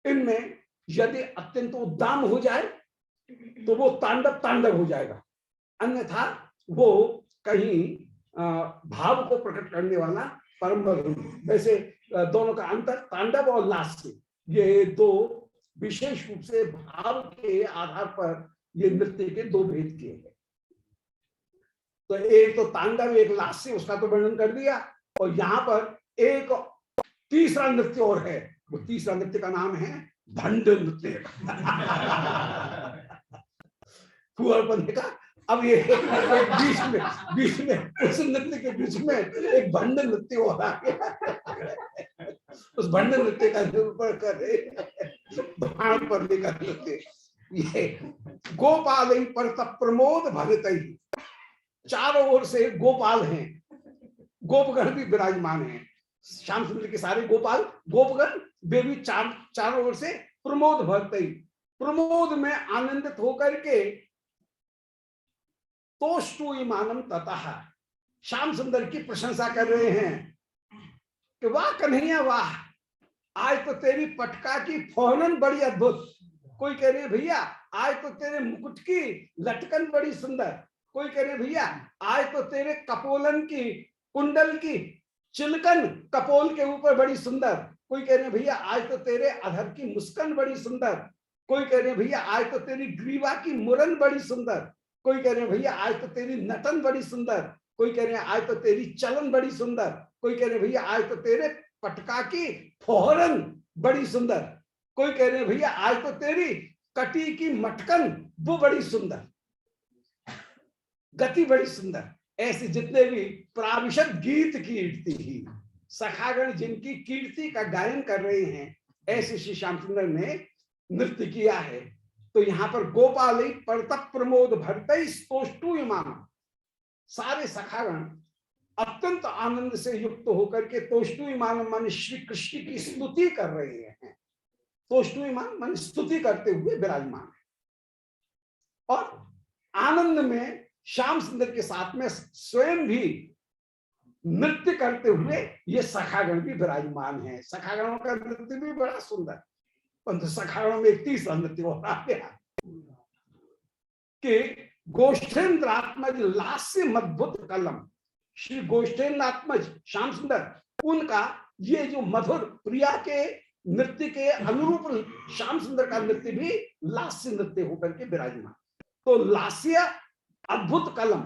इनमें यदि अत्यंत उद्दाम हो जाए तो वो तांडव तांडव हो जाएगा, अन्यथा वो कहीं भाव को प्रकट करने वाला परम मधुर। वैसे दोनों का अंतर तांडव और लास्य, ये दो विशेष रूप से भाव के आधार पर ये नृत्य के दो भेद किए हैं। तो एक तो तांडव, एक लास्य, उसका तो वर्णन कर दिया। और यहाँ पर एक तीसरा नृत्य और है, वो तीसरा नृत्य का नाम है भंड नृत्य। फुहरपन का अब ये बीच में उस नृत्य के बीच में एक भंड नृत्य हो रहा है। उस भंड नृत्य का निरूपण कर भाण पड़ने का नृत्य ये गोपाल पर प्रमोद भरत ही। चारों ओर से गोपाल हैं, गोपगण भी विराजमान हैं। श्याम सुंदर के सारे गोपाल गोपगण वे भी चारों ओर से प्रमोद भरत ही, प्रमोद में आनंदित होकर के तोष्टूयमानम ततः श्याम सुंदर की प्रशंसा कर रहे हैं कि वाह कन्हैया वाह, आज तो तेरी पटका की फौरन बड़ी अद्भुत। कोई कह रहे भैया आज तो तेरे मुकुट की लटकन बड़ी सुंदर। कोई कह रहे भैया आज तो तेरे कपोलन की कुंडल की चिलकन कपोल के ऊपर बड़ी सुंदर। कोई कह रहे भैया आज तो तेरे अधर की मुस्कान बड़ी सुंदर। कोई कह रहे भैया आज तो तेरी ग्रीवा की मुरन बड़ी सुंदर। कोई कह रहे भैया आज तो तेरी नटन बड़ी सुंदर। कोई कह रहे आज तो तेरी चलन बड़ी सुंदर। कोई कह रहे भैया आज तो तेरे पटका की फोहरन बड़ी सुंदर। कोई कह रहे भैया आज तो तेरी कटी की मटकन वो बड़ी सुंदर, गति बड़ी सुंदर। ऐसे जितने भी प्राविशद गीत कीर्ति ही सखागण जिनकी कीर्ति का गायन कर रहे हैं, ऐसे श्री श्याम सुंदर ने नृत्य किया है। तो यहाँ पर गोपाल परतप प्रमोद भरत स्तोष्टूयमान, सारे सखागण अत्यंत आनंद से युक्त होकर के तोष्टूयमान मान श्री कृष्ण की स्तुति कर रहे हैं। तोष्टूयमान मान स्तुति करते हुए विराजमान है। और आनंद में श्याम सुंदर के साथ में स्वयं भी नृत्य करते हुए ये सखागण भी विराजमान है। सखागणों का नृत्य भी बड़ा सुंदर, परंतु सखागणों में एक तीसरा नृत्य हो रहा है कि गोष्ठेन्द्रात्मज लास्य मद्भुत कलम। श्री गोष्ठेन्द्रात्मज श्याम सुंदर, उनका ये जो मधुर प्रिया के नृत्य के अनुरूप श्याम सुंदर का नृत्य भी लास्य नृत्य होकर के विराजमान। तो लास्य अद्भुत कलम,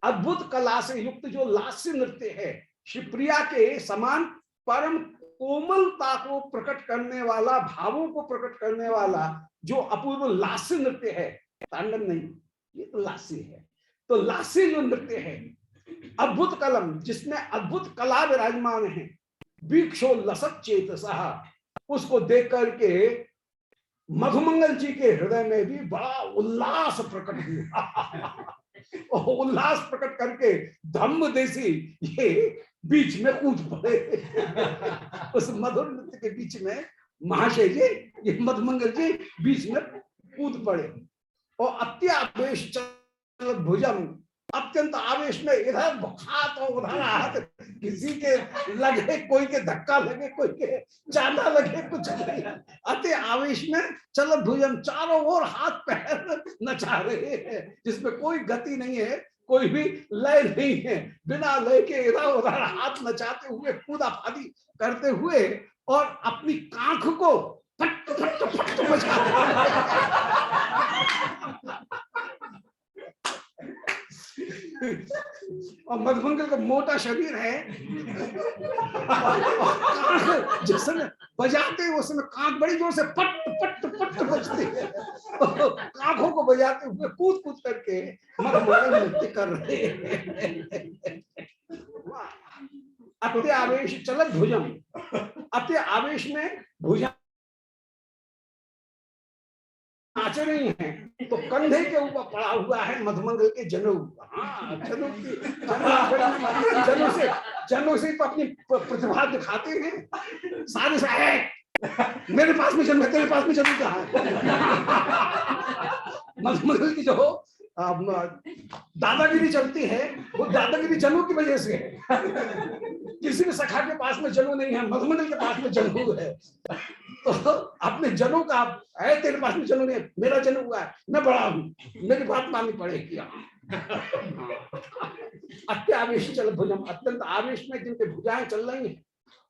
अद्भुत कला से युक्त जो लास्य नृत्य है, श्री प्रिया के समान परम कोमलता को प्रकट करने वाला, भावों को प्रकट करने वाला जो अपूर्व लास्य नृत्य है, तांडव नहीं, ये तो लास्य है। तो लास्य जो नृत्य है अद्भुत कलम, जिसमें अद्भुत कला विराजमान है, वीक्षोल्लसत चेतसः, उसको देख करके मधुमंगल जी के हृदय में भी बड़ा उल्लास प्रकट हुआ। उल्लास प्रकट करके धम्म देसी ये बीच में कूद पड़े। उस मधुर नृत्य के बीच में महाशय जी, ये मधुमंगल जी बीच में कूद पड़े और अत्यावेश भुजम, अत्यंत आवेश में इधर हाथ और उधर हाथ, किसी के लगे, कोई के धक्का लगे, कोई के चांदा लगे, कुछ नहीं, अति आवेश में चल भुजम, चारों ओर हाथ पैर नचा रहे हैं, जिसमें कोई गति नहीं है, कोई भी लय नहीं है। बिना लय के इधर उधर हाथ नचाते हुए, कूदा फादी करते हुए और अपनी कांख को फट फट फट बजा और मधुमंगल का मोटा शरीर है, जिस समय बजाते हैं उस समय कांख बड़ी जोर से पट पट पट बजते हैं, कांखों को बजाते हुए कूद कूद करके मधुमंगल नृत्य कर रहे हैं। अत्य आवेश चलत भुजम, अत्य आवेश में भुजा नाच रही हैं, तो कंधे के ऊपर पड़ा हुआ है मधुमंगल के जनेऊ। हाँ, जनेऊ से तो अपनी प्रतिभा दिखाते हैं सारे से। मेरे पास में जन्म है, तेरे पास में जन्म कहाँ है? मधुमंगल की जो दादागिरी चलती है, वो दादागिरी जनेऊ की वजह से है। किसी भी सखा के पास में जनेऊ नहीं है, मधुमंगल के पास में जनेऊ है। तो अपने जनों का है, तेरे पास में जनेऊ नहीं है, मेरा जनेऊ हुआ है, मैं बड़ा हूं, मेरी बात माननी पड़ेगी। अत्य आवेश चल भुजम, अत्यंत आवेश में जिनके भुजाएं चल रही हैं।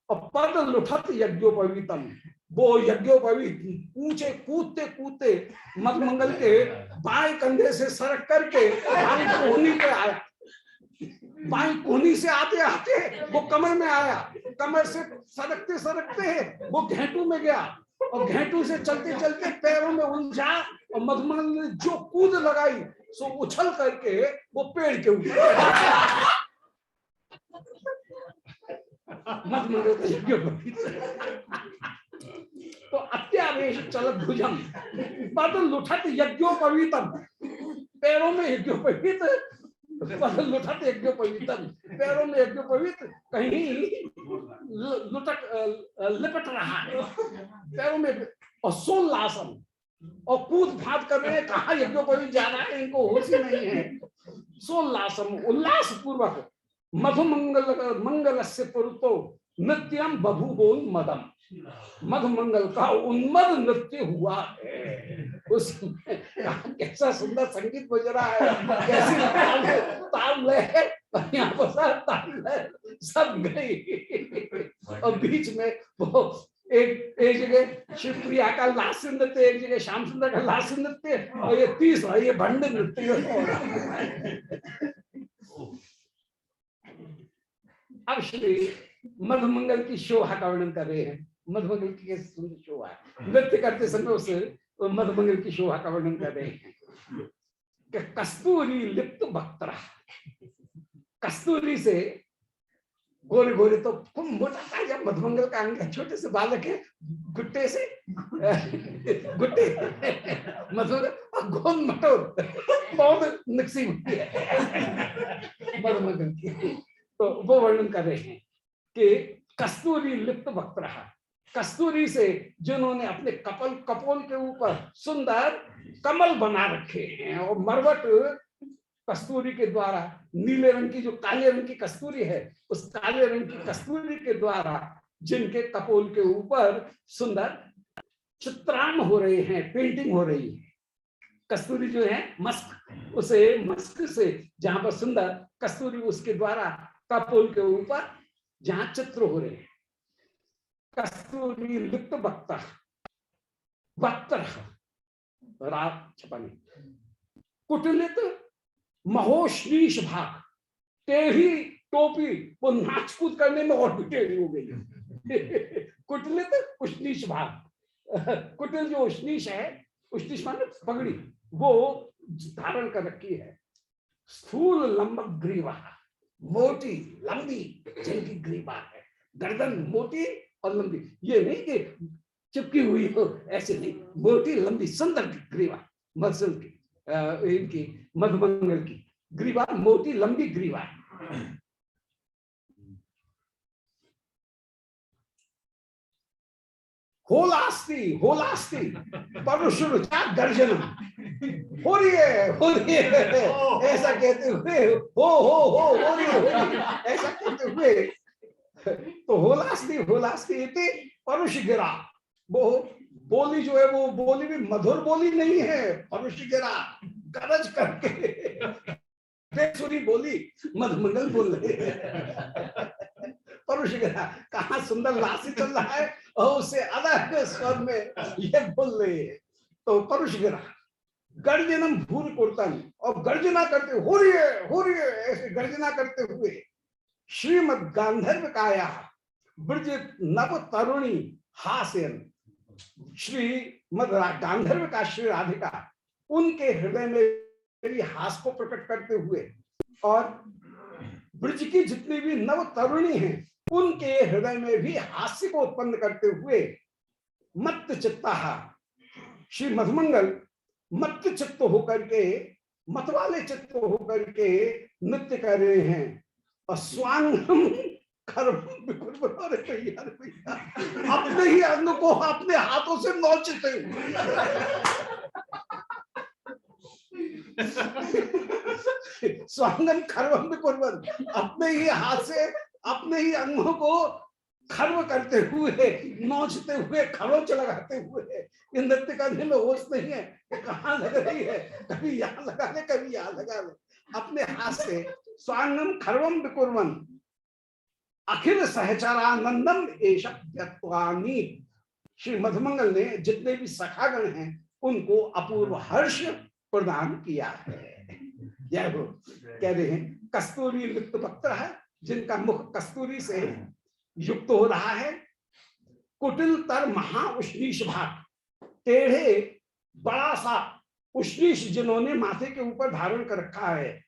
और पद लुठत यज्ञोपवीतम, वो यज्ञोपवीत ऊंचे कूदते कूदते मधुमंगल के बाएं कंधे से सरक करके बाएं कोहनी पे आया। बाई कोहनी से आते आते वो कमर में आया, कमर से सरकते सरकते वो घेंटू में गया, और घेंटू से चलते चलते पैरों में उलझा, और मधुमंगल ने जो कूद लगाई सो उछल करके वो पेड़ के ऊपर। मधुमंगल का यज्ञ तो अत्यावेश चलत भुजम, पद लुठत यज्ञोपवीतम, पैरों में यज्ञोपवीत, पद लुठत यज्ञोपवीतम, पैरों में यज्ञोपवीत कहीं लिपट रहा है पैरों में, और सोल्लासम, और कूद फाद कर रहे हैं। कहाँ यज्ञोपवीत जा रहा है, इनको होश ही नहीं है। सोल्लासम, उल्लास पूर्वक मधुमंगल मंगल से पुरतो नृत्यम बभूवोन्मदम, मधुमंगल का उन्मद नृत्य हुआ है। उसमें कैसा सुंदर संगीत बज रहा है, कैसी ताल लय, यहाँ पर ताल लय सब गई। और बीच में वो एक जगह शिवप्रिया का लास्य नृत्य, एक जगह श्याम सुंदर का लास्य नृत्य, और ये तीसरा ये भंड नृत्य। अब श्री मधुमंगल की शोभा का वर्णन कर रहे हैं। मधुमंगल की कैसी सुंदर शोभा है, नृत्य करते समय उसे मधुमंगल की शोभा का वर्णन कर रहे हैं कि कस्तूरी लिप्त वक्त्र, कस्तूरी से गोरे गोरे तो खूब मोटा ताजा मधुमंगल का अंग है, छोटे से बालक है, गुट्टे से गुट्टे मधुमंगल और गोल मटोर बहुत निकसी होती है मधुमंगल की। तो वो वर्णन कर रहे हैं कि कस्तूरी लिप्त वक्त्र, कस्तूरी से जिन्होंने अपने कपोल के ऊपर सुंदर कमल बना रखे हैं, और मरवट कस्तूरी के द्वारा, नीले रंग की जो काले रंग की कस्तूरी है, उस काले रंग की कस्तूरी के द्वारा जिनके कपोल के ऊपर सुंदर चित्रांकन हो रहे हैं, पेंटिंग हो रही है। कस्तूरी जो है मस्क, उसे मस्क से जहां पर सुंदर कस्तूरी, उसके द्वारा कपोल के ऊपर जहां चित्र हो रहे हैं। कस्तूरी लिप्त वक्त्र, वक्त्र रात छपनी, कुटलित महोश्लीष भाग, टेढ़ी टोपी, वो नाच कूद करने में और भी टेढ़ी हो गई। कुटलित उश्नीश भाग, कुटिल जो उश्नीश है, उश्नीश माने पगड़ी, वो धारण कर रखी है। स्थूल लंबक ग्रीवा, मोटी लंबी जिनकी ग्रीवा है, गर्दन मोटी और लंबी, ये नहीं कि चिपकी हुई हो, ऐसे नहीं, मोटी लंबी सुंदर ग्रीवा मत्सल की, इनकी मधुमंगल की ग्रीवा मोटी लंबी ग्रीवा। होलास्ती, होलास्ती परुष रुचा गर्जन, हो रही है ऐसा कहते हुए, हो रही है ऐसा कहते हुए, तो होलास्ती, होलास्ती परुष गिरा, वो बोली जो है वो बोली भी मधुर बोली नहीं है, परुष गिरा गरज करके बेसुरी बोली मधुमंगल बोल रहे। परुष गिरा, कहाँ सुंदर लासी चल रहा है और उससे अलग स्वर में ये बोल रहे। तो परुष गिरा गर्जनम भूर कुर्तन, और और गर्जना करते हो रही है ऐसे गर्जना करते हुए श्रीमद गांधर्व काया ब्रज नव तरुणी हास्यन, श्री मद गांधर्व का श्री राधिका उनके हृदय में भी हास को प्रकट करते हुए और ब्रज की जितनी भी नव तरुणी हैं उनके हृदय में भी हास्य को उत्पन्न करते हुए मत्त चित्ता श्री मधुमंगल मत्त चित्त होकर के मतवाले चित्त होकर के नृत्य कर रहे हैं और स्वांगम अपने ही अंग को अपने हाथों से नोचते स्वांगम खर्वम विकुर्वन्, अपने ही हाथ से अपने ही अंगों को खर्व करते हुए नोचते हुए खरोच लगाते हुए ये नृत्य करने में होश नहीं है कहाँ लग रही है, कभी यहाँ लगा ले कभी यहाँ लगा ले, अपने हाथ से स्वांगम खर्वम विकुर्वन् अखिल सहचरानंदम एषा व्यक्त्वानि। श्री मधुमंगल ने जितने भी सखागण हैं उनको अपूर्व हर्ष प्रदान किया है। जय हो। कह रहे हैं कस्तूरी लिप्त वक्त्र है, जिनका मुख कस्तूरी से युक्त हो रहा है। कुटिल तर महा उष्णीश भाग, टेढ़े बड़ा सा उष्णीश जिन्होंने माथे के ऊपर धारण कर रखा है।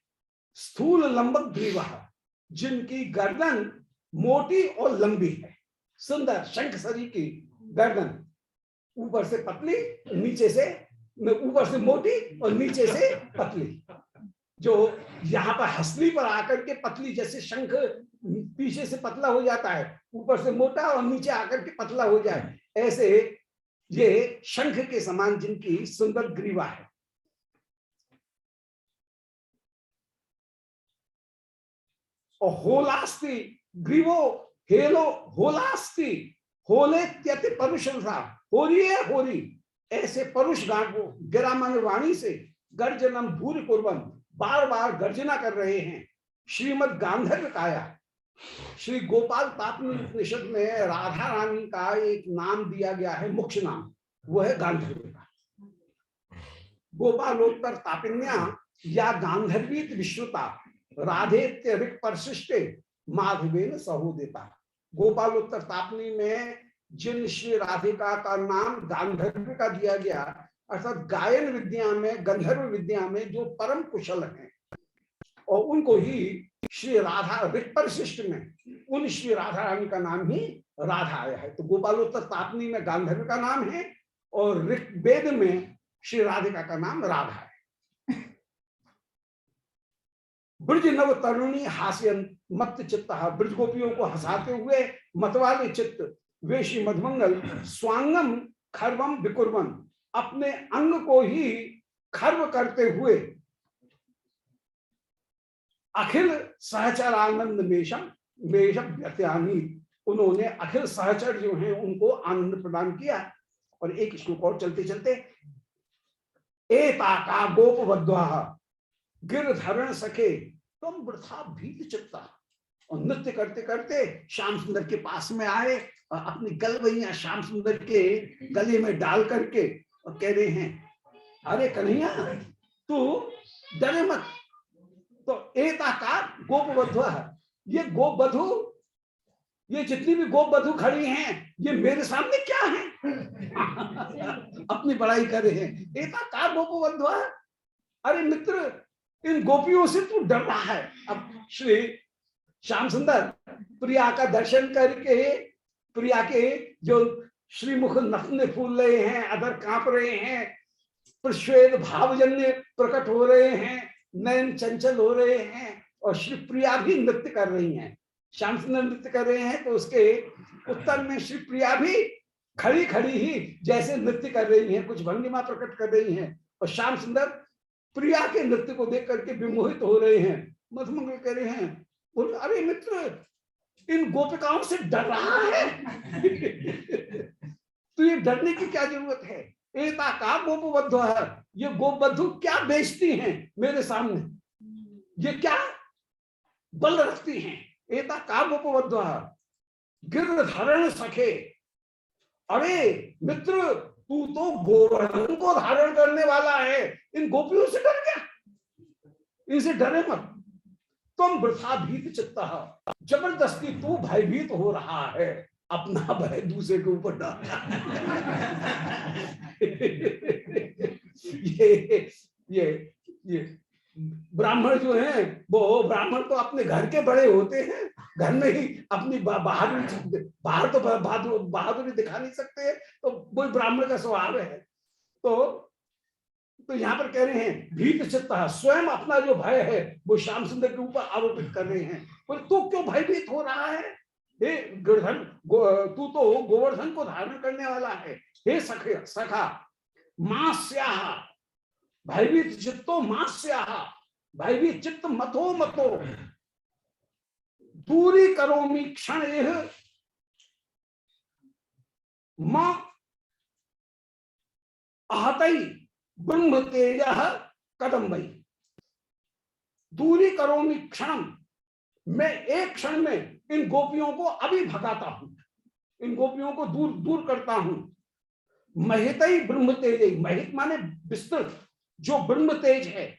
स्थूल लंबक ग्रीवा, जिनकी गर्दन मोटी और लंबी है, सुंदर शंखसरी की गर्दन, ऊपर से पतली नीचे से, ऊपर से मोटी और नीचे से पतली, जो यहाँ पर हसली पर आकर के पतली, जैसे शंख पीछे से पतला हो जाता है, ऊपर से मोटा और नीचे आकर के पतला हो जाए, ऐसे ये शंख के समान जिनकी सुंदर ग्रीवा है। और होलास्ती ग्रीवो हेलो होलास्ती, होले त्यति परुषा, हो रही ऐसे परुष गान को गिरामन वाणी से गर्जनम भूरि कुर्बन, बार बार गर्जना कर रहे हैं। श्रीमद गांधर्व काया, श्री गोपाल तापनी उपनिषद में राधा रानी का एक नाम दिया गया है, मुख्य नाम, वो है गांधर्व का। गोपालोत्तर तापिन्या या गांधर्वीत विश्रुता राधे त्यरिक परशिष्टे माधवेन सहोदिता। गोपालोत्तर तापनी में जिन श्री राधिका का नाम गांधर्व का दिया गया, अर्थात गायन विद्या में, गंधर्व विद्या में जो परम कुशल हैं, और उनको ही श्री राधा ऋक परिशिष्ट में उन श्री राधा रानी का नाम ही राधा आया है। तो गोपालोत्तर तापनी में गांधर्व का नाम है और ऋक वेद में श्री राधिका का नाम राधा है। ब्रज नव तरुणी हास्यन मत चित्त, ब्रज गोपियों को हंसाते हुए मतवाले चित्त वे श्री मधुमंगल स्वांगम खर्वम विकुर्वन्, अपने अंग को ही खर्व करते हुए अखिल सहचर आनंद मेषम व्यत्यानी, उन्होंने अखिल सहचर जो हैं उनको आनंद प्रदान किया। और एक श्लोक और चलते चलते, एता का गोप वध्वा गिरधरण सखे तुम वृथा भीत चित्ता, और नृत्य करते करते श्याम सुंदर के पास में आए और अपनी गलवैया श्याम सुंदर के गले में डाल करके और कह रहे हैं, अरे कन्हैया तू डरे मत। तो एता का गोप वधु, ये गोप वधु, ये जितनी भी गोप वधु खड़ी हैं ये मेरे सामने क्या है अपनी बड़ाई कर रहे हैं। एता का गोप वधु, अरे मित्र इन गोपियों से तू डर रहा है। अब श्री श्याम सुंदर प्रिया का दर्शन करके, प्रिया के जो श्रीमुख नखने फूल रहे हैं, अधर कांप रहे हैं, प्रश्वेद भावजन्य प्रकट हो रहे हैं, नयन चंचल हो रहे हैं, और श्री प्रिया भी नृत्य कर रही हैं। श्याम सुंदर नृत्य कर रहे हैं तो उसके उत्तर में श्री प्रिया भी खड़ी खड़ी ही जैसे नृत्य कर रही हैं, कुछ भंगिमा प्रकट कर रही हैं, और श्याम सुंदर प्रिया के नृत्य को देख करके विमोहित हो रहे हैं। मधुमंगल कह रहे हैं, अरे मित्र इन गोपिकाओं से डर रहा है तो ये डरने की क्या जरूरत है। एता का गोप वधु है, ये गोप वधु क्या बेचती हैं मेरे सामने, ये क्या बल रखती हैं। एता का गोप वधु गिरधरण सखे, अरे मित्र तू तो गोवर्धन को धारण करने वाला है, इन गोपियों से डर क्या। इनसे डरे मत। तुम वृथा भीत चित्तः, जबरदस्ती तू भयभीत हो रहा है, अपना भय दूसरे के ऊपर डाल रहा है। ये ब्राह्मण जो है, वो ब्राह्मण तो अपने घर के बड़े होते हैं, घर में ही अपनी बहादुरी, बाहर तो बहादुरी दिखा नहीं सकते, तो वो ब्राह्मण का स्वभाव है। तो यहाँ पर कह रहे हैं भीत चित्तः, स्वयं अपना जो भय है वो श्याम सुंदर के ऊपर आरोपित कर रहे हैं। बोले तू क्यों भयभीत हो रहा है? हे गिरधन, तू तो गोवर्धन को धारण करने वाला है। हे सखा मां स्याह, भयभीत चित्तो मां स्याह, भयभीत चित्त मतो मतो, दूरी करोमि क्षण यह मां आहतई ब्रह्म तेज कदम्बई। दूरी करोमि क्षण, मैं एक क्षण में इन गोपियों को अभी भगाता हूं, इन गोपियों को दूर दूर करता हूं। महितई ब्रह्म तेज, महित माने विस्तृत, जो ब्रह्म तेज है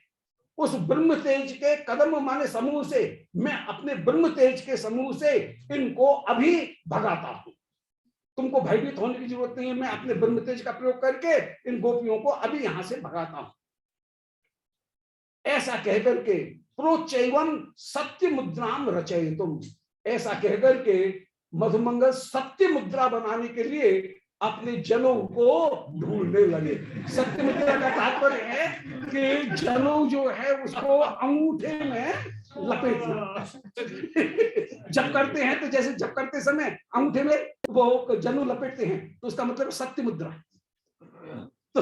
उस ब्रह्म तेज के कदम माने समूह से, मैं अपने ब्रह्म तेज के समूह से इनको अभी भगाता हूं। तुमको भयभीत होने की जरूरत नहीं है, मैं अपने ब्रह्म तेज का प्रयोग करके इन गोपियों को अभी यहां से भगाता हूं। ऐसा कहकर के प्रोचैवम सत्य मुद्राम रचयितुम, ऐसा कहकर के मधुमंगल सत्य मुद्रा बनाने के लिए अपने जनों को ढूंढने लगे। सत्य मुद्रा का तात्पर्य है कि जनों जो है उसको अंगूठे में लपेटना। जब करते हैं तो जैसे जब करते समय अंगूठे में वो जनों लपेटते हैं, तो उसका मतलब सत्य मुद्रा। तो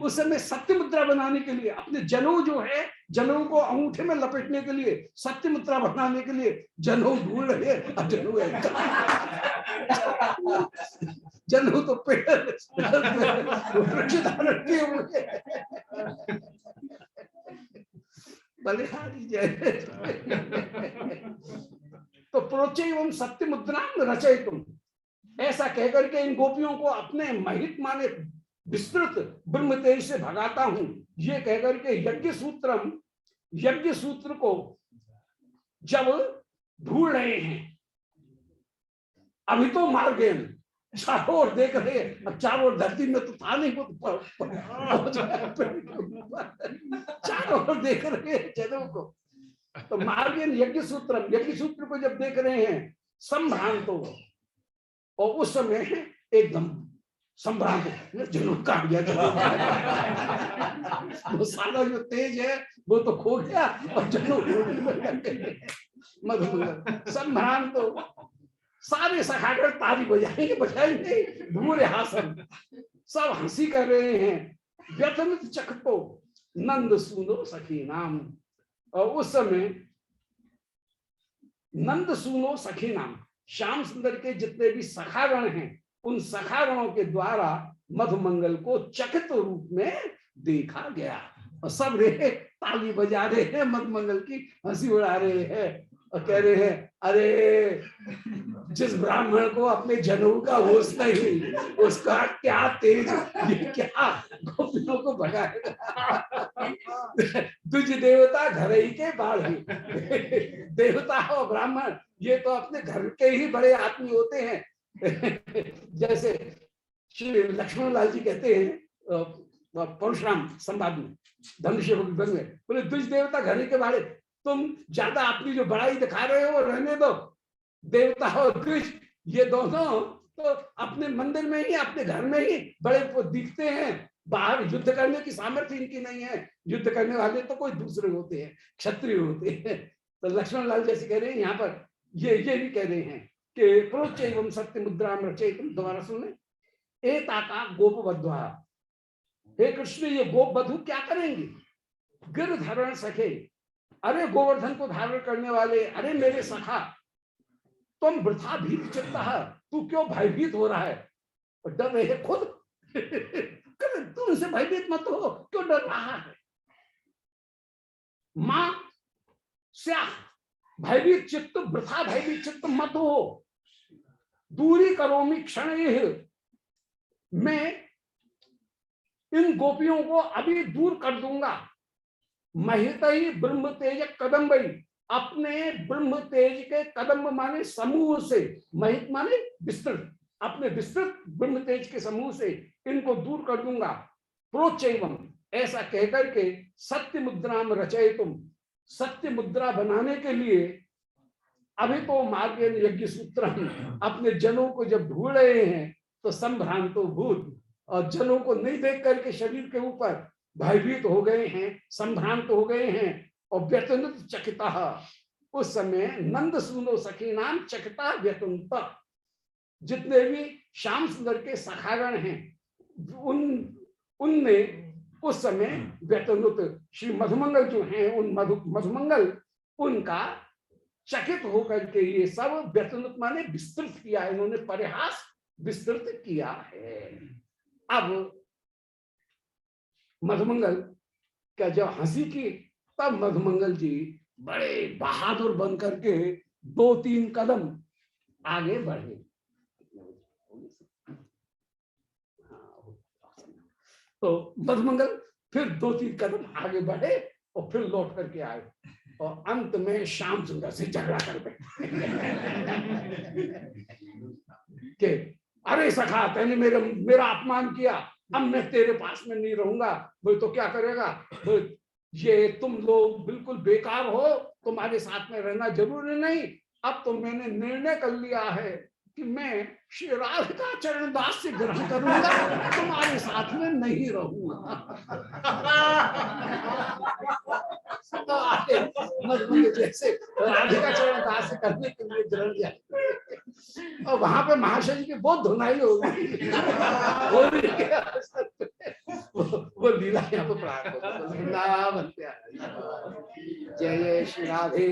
उस समय सत्य मुद्रा बनाने के लिए अपने जनों जो है, जनों को अंगूठे में लपेटने के लिए, सत्य मुद्रा बनाने के लिए जनों ढूंढ रहे। अब जनों तो पेड़ वृक्ष धारण किए हुए, बलिहारी जय। तो प्रोचैवम सत्य मुद्रा रचयितुम, ऐसा कहकर के इन गोपियों को अपने महित माने विस्तृत ब्रह्म तेज से भगाता हूं, ये कहकर के यज्ञ सूत्रम, यज्ञ सूत्र को जब ढूंढ रहे हैं, अभी तो मार गए, चारों ओर देख रहे, अब चारों ओर धरती में तो था नहीं, वो चारों ओर देख रहे हैं जनों को, तो मार गए यज्ञ सूत्रम, यज्ञ सूत्र को जब देख रहे हैं संभ्रांत हो, और उस समय एकदम संभ्रांत जनों काट गया। वो सारा जो तेज है वो तो खो गया, और जनों मधुमंगल संभ्रांत हो, सारे सखाकर ताली बजाएंगे बजाएंगे, भूरे हासन सब हंसी कर रहे हैं। व्यथमित चखतो नंद सुनो सखी नाम, और उस समय नंद सुनो सखी नाम, श्याम सुंदर के जितने भी सखागण हैं उन सखागणों के द्वारा मधुमंगल को चकित रूप में देखा गया, और सब रे ताली बजा रहे हैं, मधुमंगल की हंसी उड़ा रहे हैं, और कह रहे हैं अरे जिस ब्राह्मण को अपने जनों का होश नहीं, उसका क्या तेज, ये क्या गोपियों को भगाएगा। दुज देवता घर ही के बाढ़ी, देवता और ब्राह्मण ये तो अपने घर के ही बड़े आदमी होते हैं। जैसे श्री लक्ष्मण लाल जी कहते हैं परशुराम संवाद में, धनुष में, बोले दुज देवता घर के बाढ़े, तुम ज्यादा अपनी जो बड़ाई दिखा रहे हो रहने दो, देवता और द्विज ये दोनों तो अपने मंदिर में ही, अपने घर में ही बड़े दिखते हैं, बाहर युद्ध करने की सामर्थ्य इनकी नहीं है, युद्ध करने वाले तो कोई दूसरे होते हैं, क्षत्रिय होते हैं। तो लक्ष्मण लाल जैसे कह रहे हैं यहाँ पर, ये भी कह रहे हैं कि प्रोचैवम सत्य मुद्रा रचयितुम, दोबारा सुन लें, एताका गोपवध्वा, हे कृष्ण ये गोप वधु क्या करेंगे, गिरधरण सखे, अरे गोवर्धन को धारण करने वाले, अरे मेरे सखा, तुम वृथा भीत चित्त, तू क्यों भयभीत हो रहा है, और डर रहे खुद। तू उनसे भयभीत मत हो, क्यों डर रहा है। मां स्याह, भयभीत चित्त, वृथा भयभीत चित्त मत हो, दूरी करोमि क्षण, मैं इन गोपियों को अभी दूर कर दूंगा, महित ही ब्रह्म तेज कदम्बई, अपने ब्रह्म तेज के कदम्ब माने समूह से, महित माने विस्तृत, अपने विस्तृत ब्रह्म तेज के समूह से इनको दूर कर दूंगा। प्रोच्चैवम, ऐसा कहकर के सत्य मुद्राम रचय, तुम सत्य मुद्रा बनाने के लिए अभी तो मार्ग यज्ञ सूत्र अपने जनों को जब ढूंढ रहे हैं तो संभ्रांतो भूत, और जनों को नहीं देख करके शरीर के ऊपर भयभीत हो गए हैं, संभ्रांत हो गए हैं और व्यतनुत चकिता। उस समय नंद सुनो सखी नाम चकिता व्यतनुत, जितने भी श्याम सुंदर के सखागण हैं उनने उस समय व्यतनुत श्री मधुमंगल जो हैं उन मधुमंगल उनका चकित होकर के ये सब व्यतनुत माने विस्तृत किया, इन्होंने परिहास विस्तृत किया है। अब मधुमंगल का जब हंसी की तब मधुमंगल जी बड़े बहादुर बन करके 2-3 कदम आगे बढ़े। तो मधुमंगल फिर 2-3 कदम आगे बढ़े और फिर लौट करके आए और अंत में श्याम सुंदर से झगड़ा कर बैठे कि अरे सखा, तैने मेरा अपमान किया, अब मैं तेरे पास में नहीं रहूंगा। बोले तो क्या करेगा? ये तुम लोग बिल्कुल बेकार हो, तुम्हारे साथ में रहना जरूरी नहीं। अब तो मैंने निर्णय कर लिया है कि मैं श्री राधिका चरण दास से ग्रहण करूंगा, तुम्हारे साथ में नहीं रहूंगा। जैसे राधिका चरण दास से करने के लिए ग्रहण किया और वहां पे महाशय जी की बहुत धुनाई होगी। वो लीला यहाँ पे प्रारंभ। जय श्री राधे।